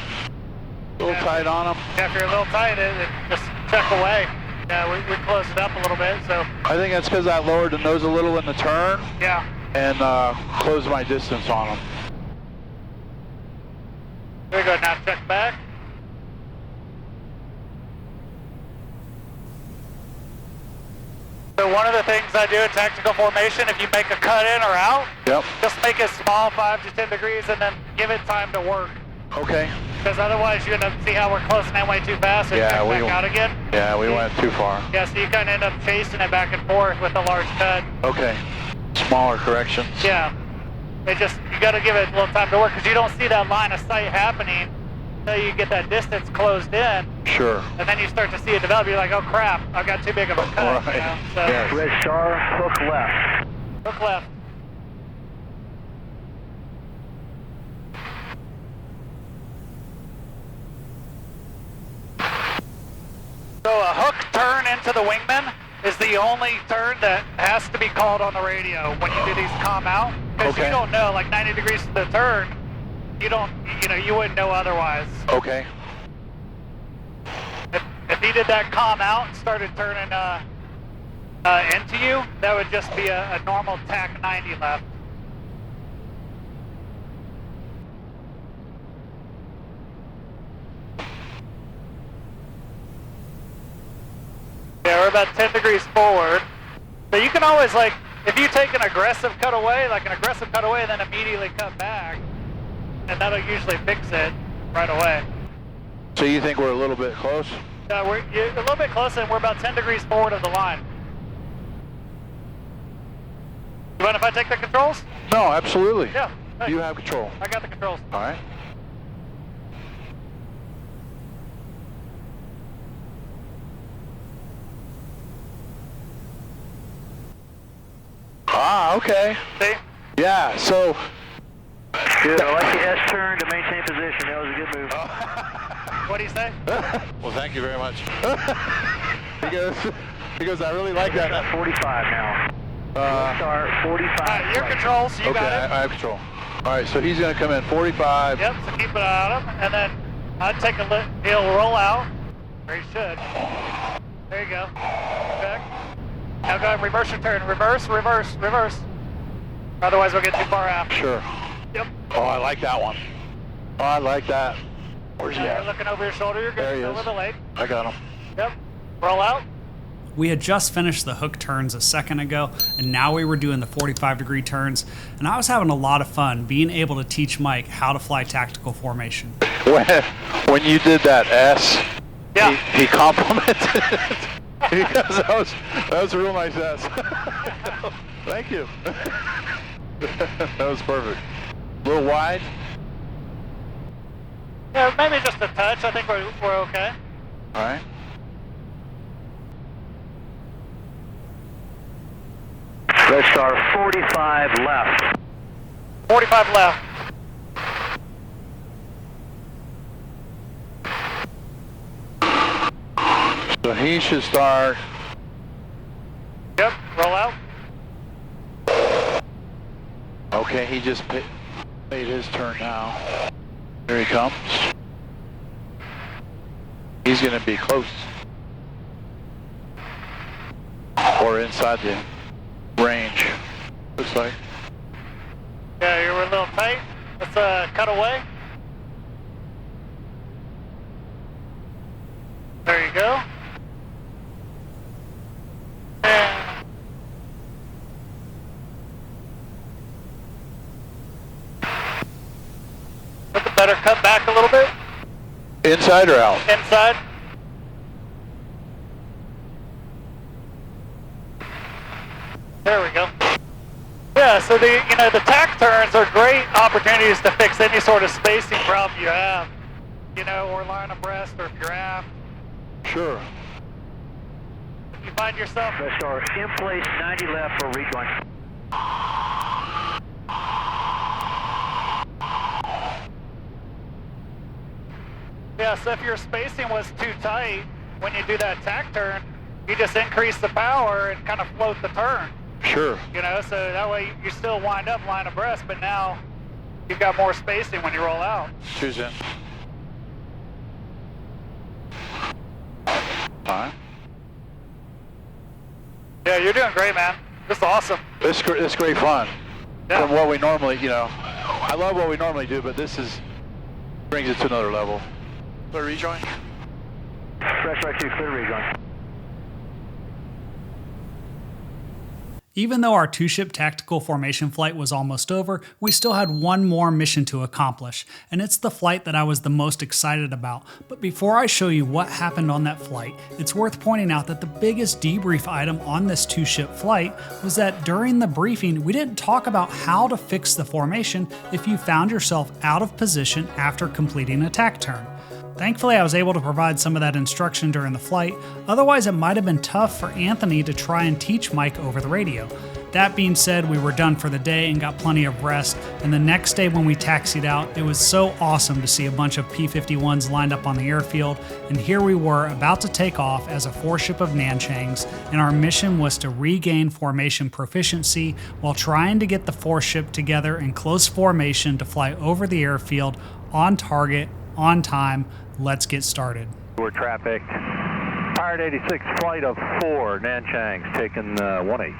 Tight on them. Yeah, if you're a little tight, it just check away. Yeah, we closed it up a little bit, so. I think that's because I lowered the nose a little in the turn Yeah. and closed my distance on them. There you go, now check back. So one of the things I do in tactical formation, if you make a cut in or out, Yep. just make it small, 5 to 10 degrees, and then give it time to work. Okay. Because otherwise you're going to see how we're closing that way too fast and Yeah, check we back won't. out again. Yeah, we went too far. Yeah, so you kind of end up chasing it back and forth with a large cut. Okay. Smaller corrections. Yeah. You got to give it a little time to work, because you don't see that line of sight happening until you get that distance closed in. Sure. And then you start to see it develop. You're like, oh crap, I got too big of a cut. Right. You know? So, Yes. Red Star, hook left. hook left. So a hook turn into the wingman is the only turn that has to be called on the radio when you do these calm out. Because Okay. you don't know, like 90 degrees to the turn, you wouldn't know otherwise. Okay. If he did that calm out and started turning into you, that would just be a normal tack 90 left. Yeah, we're about 10 degrees forward. So you can always, like, if you take an aggressive cutaway, and then immediately cut back, and that'll usually fix it right away. So you think we're a little bit close? We're a little bit closer, and we're about 10 degrees forward of the line. You mind if I take the controls? No, absolutely. Yeah. Hey, You have control. I got the controls. All right. Ah, okay. See? Yeah, so... Good, I like the S turn to maintain position. That was a good move. What do you say? Well, thank you very much. because I really like that. At 45 now. Start 45. All right, your right. controls, you Okay, got it. I have control. All right, so he's going to come in 45. Yep, so keep it on him, and then I'd take a look. He'll roll out, or he should. There you go. Back. Now go ahead and reverse your turn. Reverse, reverse, reverse. Otherwise we'll get too far out. Sure. Yep. Oh, I like that one. Oh, I like that. Where's he Now at? you're looking over your shoulder. You're There good. he Over is. the leg. I got him. Yep. Roll out. We had just finished the hook turns a second ago, and now we were doing the 45-degree turns, and I was having a lot of fun being able to teach Mike how to fly tactical formation. When you did that S, Yeah. he complimented it because that was a real nice S. Thank you. That was perfect. A little wide. Yeah, maybe just a touch. I think we're okay. All right. Red Star 45 left. 45 left. So he should start. Yep, roll out. Okay, he just made his turn now. Here he comes. He's going to be close. Or inside the range, looks like. Yeah, you were a little tight. Let's cut away. There you go. And with the better cut back a little bit. Inside or out? Inside. There we go. Yeah, so the tack turns are great opportunities to fix any sort of spacing problem you have, or line abreast, or if you're aft. Sure. If you find yourself Red Star in place, 90 left for rejoin. Yeah, so if your spacing was too tight when you do that tack turn, you just increase the power and kind of float the turn. Sure. So that way you still wind up line abreast, but now you've got more spacing when you roll out. Choose in. Time. Yeah, you're doing great, man. This is awesome. It's great fun. Yeah. From what we normally, I love what we normally do, but this brings it to another level. Clear rejoin. Red Star 2, clear rejoin. Even though our two-ship tactical formation flight was almost over, we still had one more mission to accomplish, and it's the flight that I was the most excited about. But before I show you what happened on that flight, it's worth pointing out that the biggest debrief item on this two-ship flight was that during the briefing, we didn't talk about how to fix the formation if you found yourself out of position after completing a tack turn. Thankfully, I was able to provide some of that instruction during the flight, otherwise it might have been tough for Anthony to try and teach Mike over the radio. That being said, we were done for the day and got plenty of rest, and the next day when we taxied out, it was so awesome to see a bunch of P-51s lined up on the airfield, and here we were about to take off as a four-ship of Nanchangs, and our mission was to regain formation proficiency while trying to get the four-ship together in close formation to fly over the airfield on target, on time. Let's get started. We're traffic. Pirate 86, flight of 4, Nanchangs, taking 18.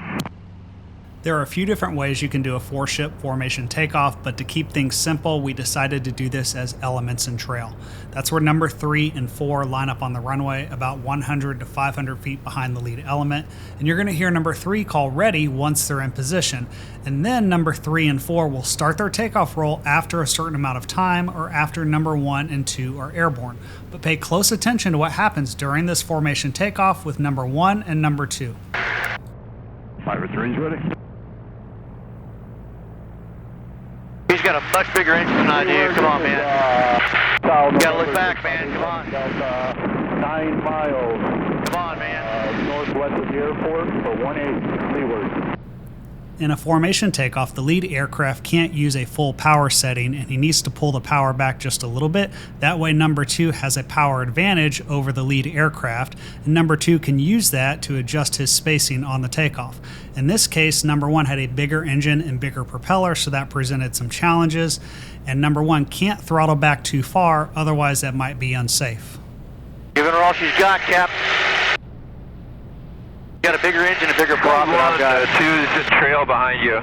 There are a few different ways you can do a four-ship formation takeoff, but to keep things simple, we decided to do this as elements and trail. That's where number 3 and 4 line up on the runway, about 100 to 500 feet behind the lead element, and you're going to hear number 3 call ready once they're in position, and then number 3 and 4 will start their takeoff roll after a certain amount of time or after number 1 and 2 are airborne. But pay close attention to what happens during this formation takeoff with number 1 and number 2. Pilot 3 is ready. He's got a much bigger engine than I do. Come on, man. You gotta look back, man. Come on. 9 miles. Come on, man. Northwest of the airport for 18 leeward. In a formation takeoff, the lead aircraft can't use a full power setting and he needs to pull the power back just a little bit. That way number 2 has a power advantage over the lead aircraft, and number 2 can use that to adjust his spacing on the takeoff. In this case, number 1 had a bigger engine and bigger propeller, so that presented some challenges, and number 1 can't throttle back too far, otherwise that might be unsafe. Giving her all she's got, Cap. Got a bigger engine, a bigger prop than I've got. 2 is just trail behind you.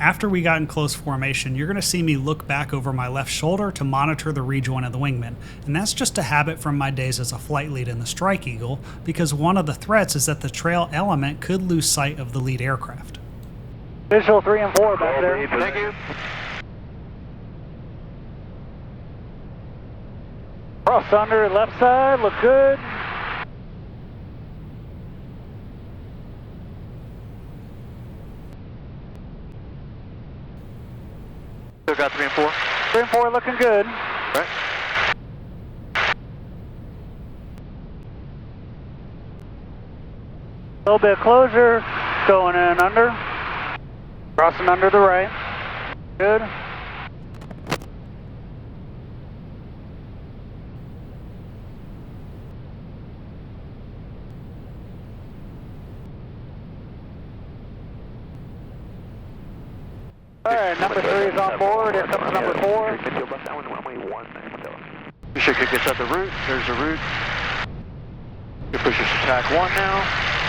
After we got in close formation, you're going to see me look back over my left shoulder to monitor the rejoin of the wingman. And that's just a habit from my days as a flight lead in the Strike Eagle, because one of the threats is that the trail element could lose sight of the lead aircraft. Visual 3 and 4 back there. Thank you. Cross under, left side, look good. Still got 3 and 4. 3 and 4 looking good. Right. A little bit of closure, going in under. Crossing under the right. Good. Alright, number 3 is on board. Here comes number 4. You should get out the route. There's the route. You push us to tack 1 now.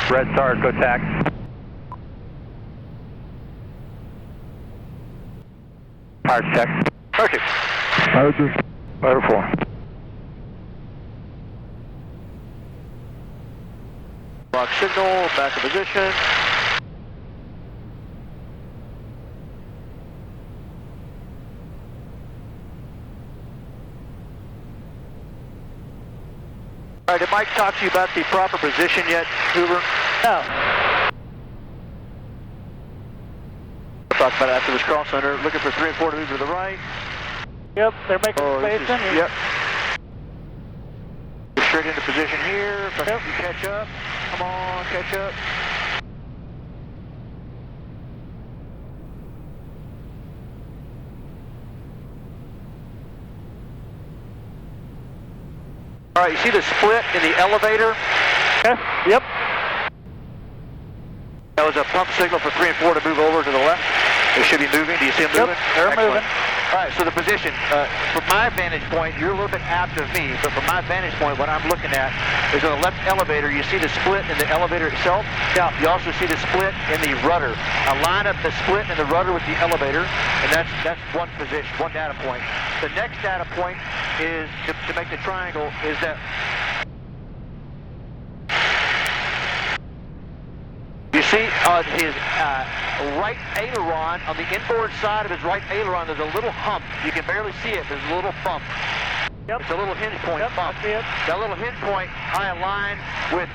Red Stars, go tack. Fire check. Okay. Fire 4. Box signal, back in position. All right, did Mike talk to you about the proper position yet, Hoover? No. We'll talk about it after this cross under. Looking for 3 and 4 to move to the right. Yep, they're making space in here. Yep. Get straight into position here. If you catch up. Come on, catch up. All right, you see the split in the elevator? Okay. Yep. That was a pump signal for 3 and 4 to move over to the left. They should be moving. Do you see them moving? They're Excellent. moving. All right, so the position, from my vantage point, you're a little bit aft of me, but from my vantage point, what I'm looking at is on the left elevator, you see the split in the elevator itself. Yeah. You also see the split in the rudder. Now line up the split in the rudder with the elevator, and that's one position, one data point. The next data point is, to make the triangle, is that you see on his right aileron, on the inboard side of his right aileron, there's a little hump. You can barely see it. There's a little bump. Yep. It's a little hinge point bump. I see it. That little hinge point, I align with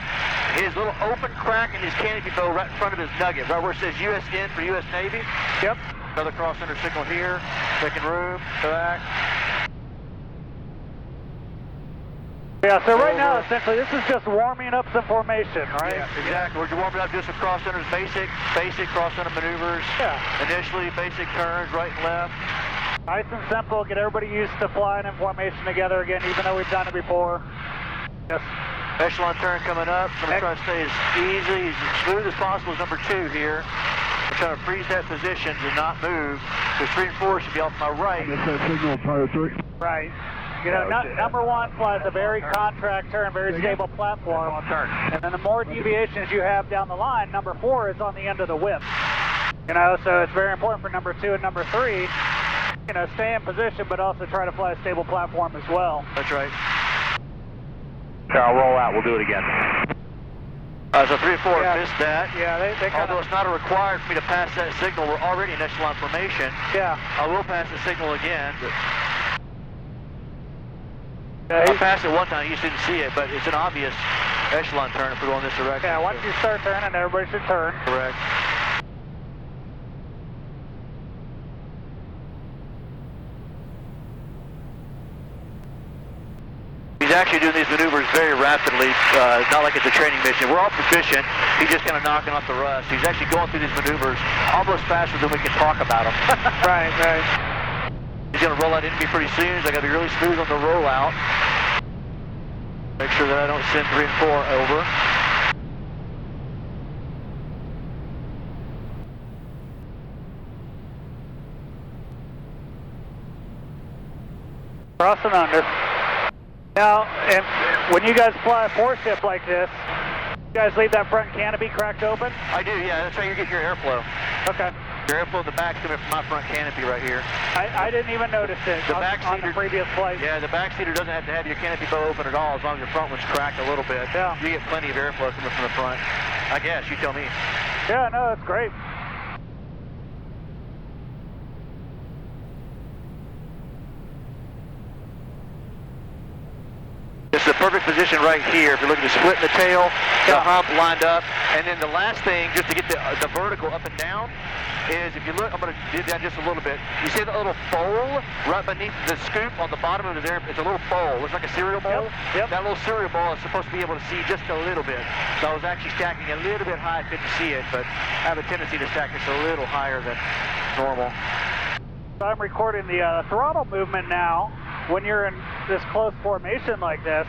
his little open crack in his canopy bow right in front of his nugget, right where it says USN for U.S. Navy. Yep. Another cross center signal here. Second room, back. Yeah, so right now, essentially, this is just warming up some formation, right? Yeah, exactly. We're warming up just some cross centers, basic cross center maneuvers. Yeah. Initially, basic turns, right and left. Nice and simple, get everybody used to flying in formation together again, even though we've done it before. Yes. Echelon turn coming up. I'm going to try to stay as easy, as smooth as possible as number 2 here. I'm trying to freeze that position to not move. The 3 and 4 should be off my right. Right. You know, number 1 flies a very contract turn, very stable platform. And then the more deviations you have down the line, number 4 is on the end of the whip. You know, so it's very important for number 2 and number 3, you know, stay in position, but also try to fly a stable platform as well. That's right. Okay, I'll roll out. We'll do it again. So 3 and 4 missed that. Yeah, they kind Although of... it's not required for me to pass that signal, we're already in echelon formation. Yeah. I will pass the signal again. But Yeah, I passed it one time, you just didn't see it, but it's an obvious echelon turn if we're going this direction. yeah, once you start turning, everybody should turn. Correct. He's actually doing these maneuvers very rapidly, not like it's a training mission. We're all proficient. He's just kind of knocking off the rust. He's actually going through these maneuvers almost faster than we can talk about them. Right. He's going to roll out into me pretty soon, so I got to be really smooth on the rollout. Make sure that I don't send 3 and 4 over. Crossing under. Now, and when you guys fly a 4-ship like this, you guys leave that front canopy cracked open? I do, yeah. That's how you get your airflow. Okay. Your airflow in the back coming from my front canopy right here. I didn't even notice it on the previous flight. Yeah, the back seater doesn't have to have your canopy bow open at all as long as your front one's cracked a little bit. Yeah. You get plenty of airflow coming from the front. I guess, you tell me. Yeah, no, that's great. This is the perfect position right here. If you're looking to split the tail, the hump lined up. And then the last thing, just to get the vertical up and down, is if you look, I'm going to do that just a little bit. You see that little fold right beneath the scoop on the bottom of the air? It's a little bowl. Looks like a cereal bowl. Yep. That little cereal bowl is supposed to be able to see just a little bit. So I was actually stacking a little bit high. I couldn't see it, but I have a tendency to stack this a little higher than normal. So I'm recording the throttle movement now. When you're in this close formation like this,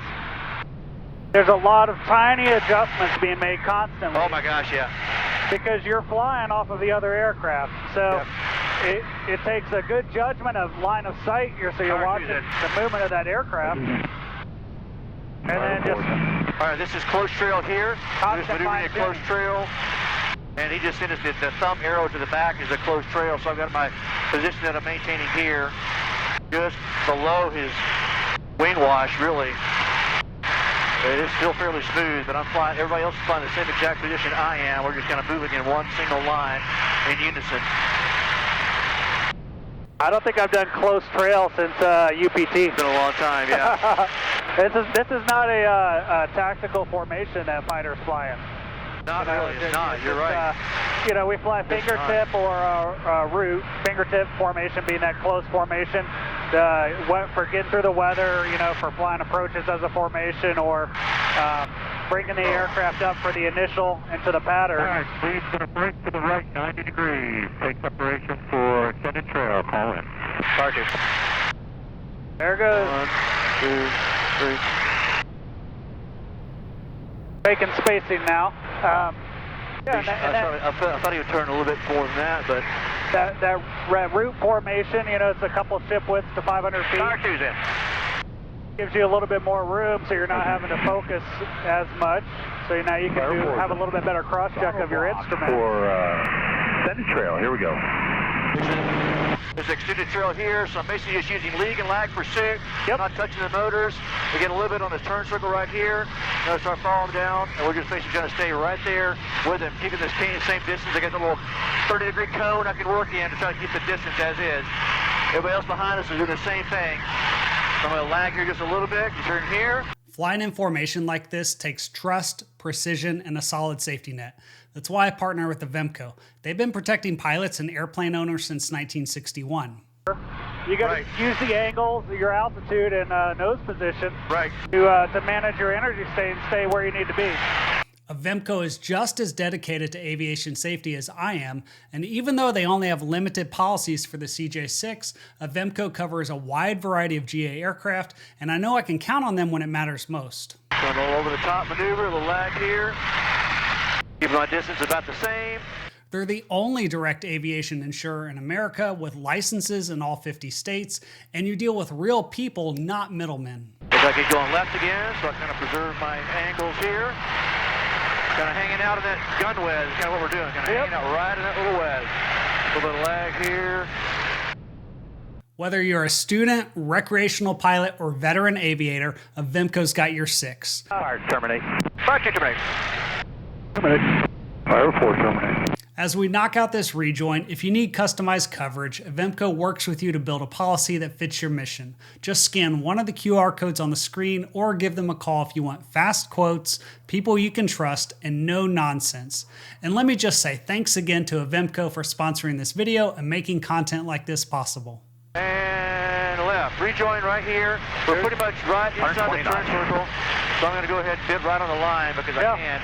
there's a lot of tiny adjustments being made constantly. Oh my gosh, yeah. Because you're flying off of the other aircraft. So it takes a good judgment of line of sight. So you're watching the movement of that aircraft. And then just... All right, this is close trail here. Just maneuvering a close trail. And he just sent us the thumb arrow to the back is a close trail. So I've got my position that I'm maintaining here, just below his wing wash, really. It is still fairly smooth, but I'm flying, everybody else is flying the same exact position I am. We're just kind of moving in one single line in unison. I don't think I've done close trail since UPT. It's been a long time, yeah. This is not a tactical formation that fighter's flying. Not really, it's not, you're right. You know, we fly fingertip or route, fingertip formation being that close formation. For getting through the weather, you know, for flying approaches as a formation, or bringing the aircraft up for the initial into the pattern. All right, please going to break to the right 90 degrees. Take preparation for extended trail. Call in. Target. There goes. 1, 2, 3. Making spacing now. I thought he would turn a little bit more than that, but... That route formation, you know, it's a couple ship widths to 500 feet. Car 2's in. Gives you a little bit more room, so you're not having to focus as much. So now you can have a little bit better cross-check of your instrument. For extended trail, here we go. There's an extended trail here, so I'm basically just using lead and lag pursuit. Yep. Not touching the motors. We get a little bit on this turn circle right here. Now start following down, and we're just basically going to stay right there with him, keeping this same distance. I got the little 30-degree cone I can work in to try to keep the distance as is. Everybody else behind us is doing the same thing. So I'm going to lag here just a little bit. You turn here. Flying in formation like this takes trust, precision, and a solid safety net. That's why I partner with Avemco. They've been protecting pilots and airplane owners since 1961. You got to use the angles, your altitude, and nose position to manage your energy state and stay where you need to be. Avemco is just as dedicated to aviation safety as I am, and even though they only have limited policies for the CJ6, Avemco covers a wide variety of GA aircraft, and I know I can count on them when it matters most. Going all over the top maneuver, a little lag here. Keep my distance about the same. They're the only direct aviation insurer in America with licenses in all 50 states, and you deal with real people, not middlemen. Looks like he's going left again, so I kind of preserve my angles here. Kind of hanging out in that gun wedge, kind of what we're doing. Kind of hanging out right in that little wedge. A little bit of lag here. Whether you're a student, recreational pilot, or veteran aviator, Avemco's got your six. Fire terminate. Fire terminate. Terminate. Fire 4 terminate. As we knock out this rejoin, if you need customized coverage, Avemco works with you to build a policy that fits your mission. Just scan one of the QR codes on the screen or give them a call if you want fast quotes, people you can trust, and no nonsense. And let me just say thanks again to Avemco for sponsoring this video and making content like this possible. And left. Rejoin right here. We're pretty much right inside the turn circle. So I'm going to go ahead and bid right on the line because I can.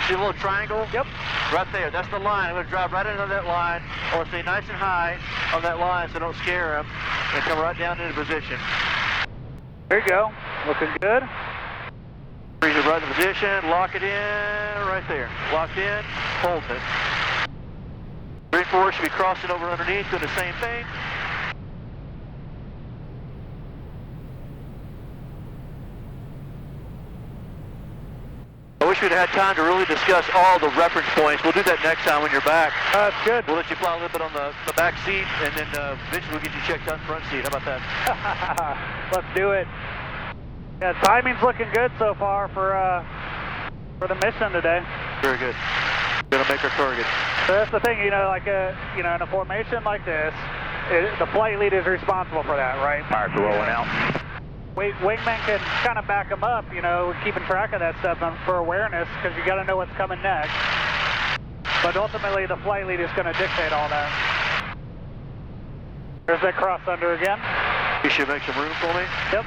See the little triangle? Yep. Right there. That's the line. I'm going to drive right into that line or stay nice and high on that line so don't scare them and come right down into position. There you go. Looking good. Freeze it right in position. Lock it in right there. Locked in. Hold it. 3-4 should be crossing over underneath doing the same thing. wish we'd had time to really discuss all the reference points. We'll do that next time when you're back. That's good. We'll let you fly a little bit on the back seat, and then eventually we'll get you checked out front seat. How about that? Let's do it. Yeah, timing's looking good so far for the mission today. Very good. Gonna make our target. So that's the thing, you know, like in a formation like this, the flight lead is responsible for that, right? Fire's rolling out. Wingman can kind of back them up, you know, keeping track of that stuff for awareness, because you got to know what's coming next. But ultimately, the flight lead is going to dictate all that. There's that cross under again. You should make some room for me. Yep.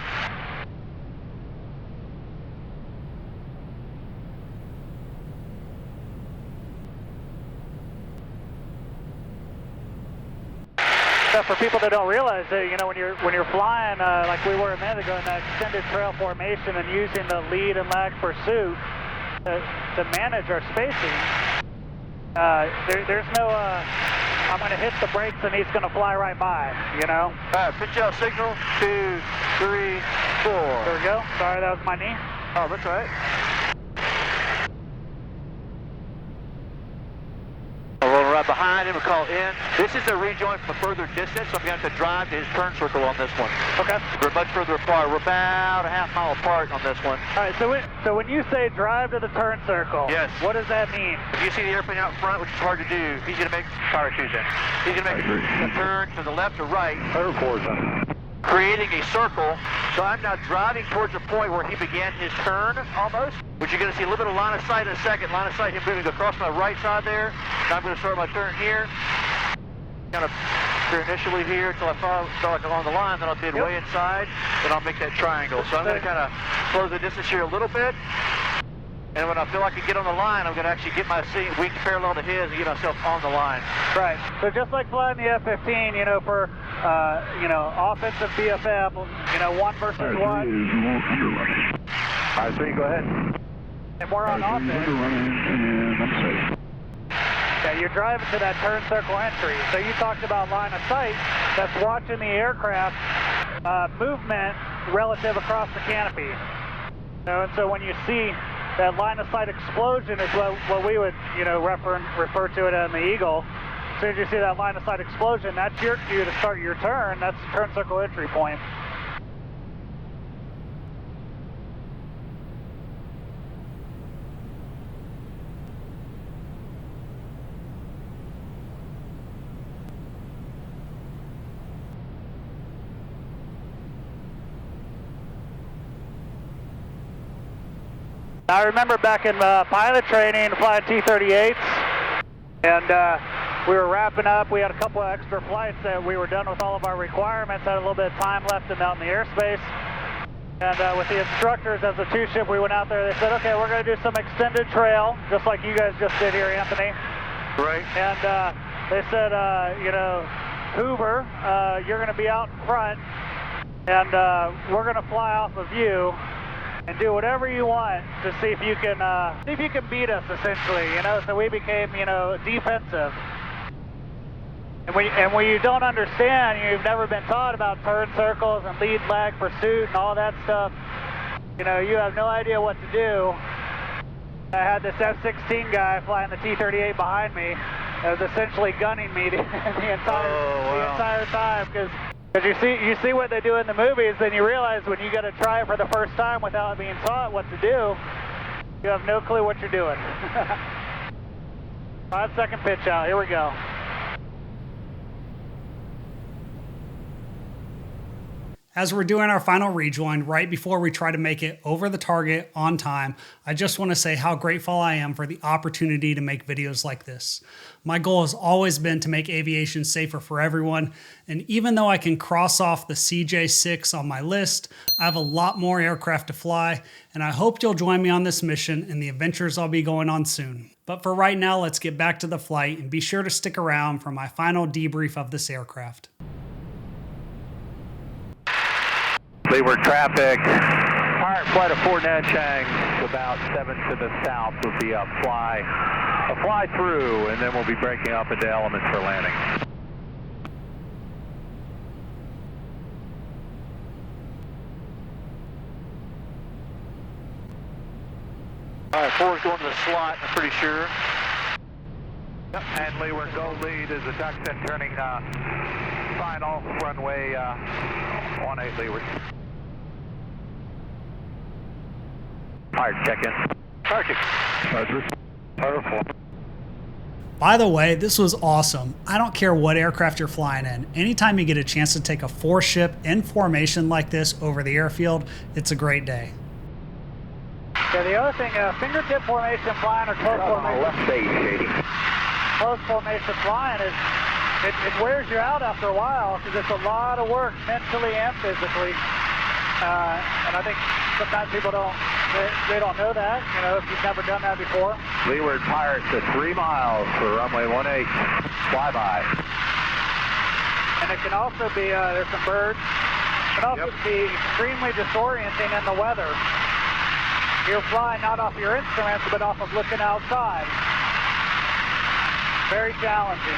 For people that don't realize that, you know, when you're flying like we were a minute ago in that extended trail formation and using the lead and lag pursuit to manage our spacing, there's no I'm going to hit the brakes and he's going to fly right by, you know. All right, pitch out signal, 2, 3, 4. There we go. Sorry, that was my knee. Oh, that's all right. Right behind him, we call in. This is a rejoin from a further distance, so I'm going to have to drive to his turn circle on this one. Okay. We're much further apart. We're about a half mile apart on this one. All right, so when you say drive to the turn circle, yes, what does that mean? If you see the airplane out front, which is hard to do, he's going to make power twos in. He's going to make a turn to the left or right, creating a circle. So I'm now driving towards the point where he began his turn, almost, which you're going to see a little bit of line of sight in a second. Line of sight, him moving across my right side there. Now I'm going to start my turn here. Kind of here initially here until I feel like along the line, then I'll bid way inside, then I'll make that triangle. So I'm going to kind of slow the distance here a little bit. And when I feel like I can get on the line, I'm going to actually get my wings parallel to his and get myself on the line. Right. So just like flying the F-15, you know, for, offensive BFM, you know, 1 versus 1. All right, so you go ahead. And we're on offense. Yeah, you're driving to that turn circle entry. So you talked about line of sight. That's watching the aircraft movement relative across the canopy. You know, and so when you see that line of sight explosion is what we would, you know, refer to it on the Eagle. As soon as you see that line of sight explosion, that's your cue to start your turn. That's the turn circle entry point. I remember back in pilot training flying T-38s, and we were wrapping up. We had a couple of extra flights that we were done with all of our requirements, had a little bit of time left out in the airspace. And with the instructors as a two-ship, we went out there. They said, okay, we're going to do some extended trail, just like you guys just did here, Anthony. Right. And they said, you know, Hoover, you're going to be out in front, and we're going to fly off of you and do whatever you want to see if you can beat us, essentially, you know. So we became, you know, defensive. And when you don't understand, you've never been taught about turn circles and lead lag pursuit and all that stuff, you know, you have no idea what to do. I had this F-16 guy flying the T-38 behind me that was essentially gunning me the entire time, because you see what they do in the movies, then you realize when you got to try it for the first time without being taught what to do, you have no clue what you're doing. 5-second pitch out. Here we go. As we're doing our final rejoin, right before we try to make it over the target on time, I just want to say how grateful I am for the opportunity to make videos like this. My goal has always been to make aviation safer for everyone, and even though I can cross off the CJ6 on my list, I have a lot more aircraft to fly, and I hope you'll join me on this mission and the adventures I'll be going on soon. But for right now, let's get back to the flight, and be sure to stick around for my final debrief of this aircraft. Leeward traffic. Alright, flight of 4 Nanchang, about 7 to the south would be a fly through, and then we'll be breaking up into elements for landing. All right, 4 is going to the slot, I'm pretty sure. Yep, and leeward gold lead is the Tucson turning final runway 18 leeward. Hard check-in. Sergeant. By the way, this was awesome. I don't care what aircraft you're flying in. Anytime you get a chance to take a 4-ship in formation like this over the airfield, it's a great day. Yeah, the other thing, fingertip formation flying or close formation. Left base, Shady. Close formation flying is it wears you out after a while because it's a lot of work mentally and physically. And I think sometimes people don't know that. You know, if you've never done that before. Leeward Pirates at 3 miles for runway 18. Flyby. And it can also be there's some birds. It can also be extremely disorienting in the weather. You're flying not off your instruments, but off of looking outside. Very challenging.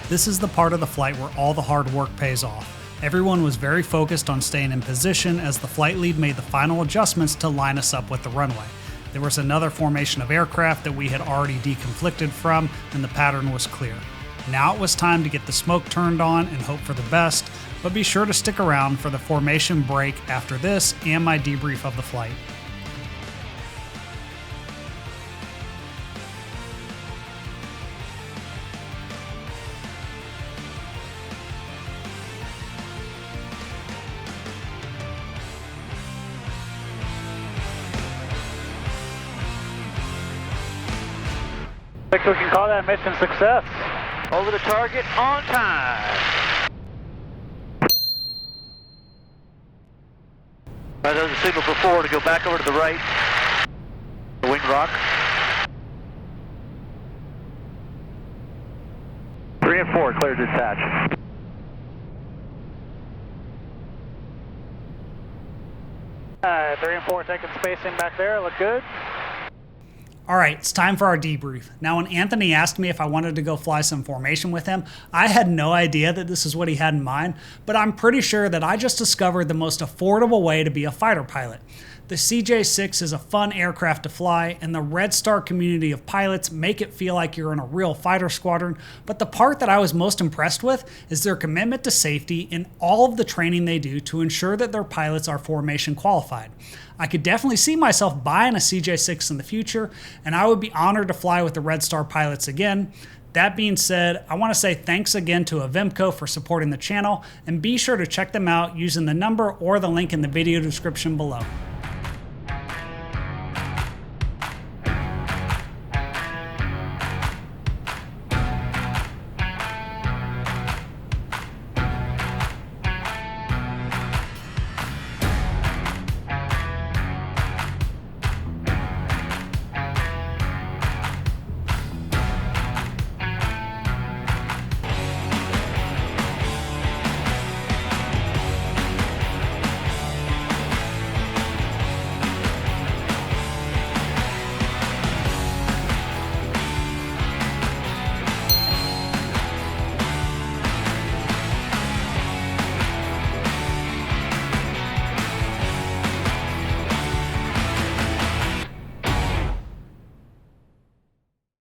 This is the part of the flight where all the hard work pays off. Everyone was very focused on staying in position as the flight lead made the final adjustments to line us up with the runway. There was another formation of aircraft that we had already deconflicted from, and the pattern was clear. Now it was time to get the smoke turned on and hope for the best, but be sure to stick around for the formation break after this and my debrief of the flight. I think we can call that mission success. Over the target on time. That was a signal for 4 to go back over to the right. The wing rock. 3 and 4, clear dispatch. All right, 3 and 4 taking spacing back there. Look good. All right, it's time for our debrief. Now, when Anthony asked me if I wanted to go fly some formation with him, I had no idea that this is what he had in mind, but I'm pretty sure that I just discovered the most affordable way to be a fighter pilot. The CJ6 is a fun aircraft to fly, and the Red Star community of pilots make it feel like you're in a real fighter squadron, but the part that I was most impressed with is their commitment to safety in all of the training they do to ensure that their pilots are formation qualified. I could definitely see myself buying a CJ6 in the future, and I would be honored to fly with the Red Star pilots again. That being said, I want to say thanks again to Avemco for supporting the channel, and be sure to check them out using the number or the link in the video description below.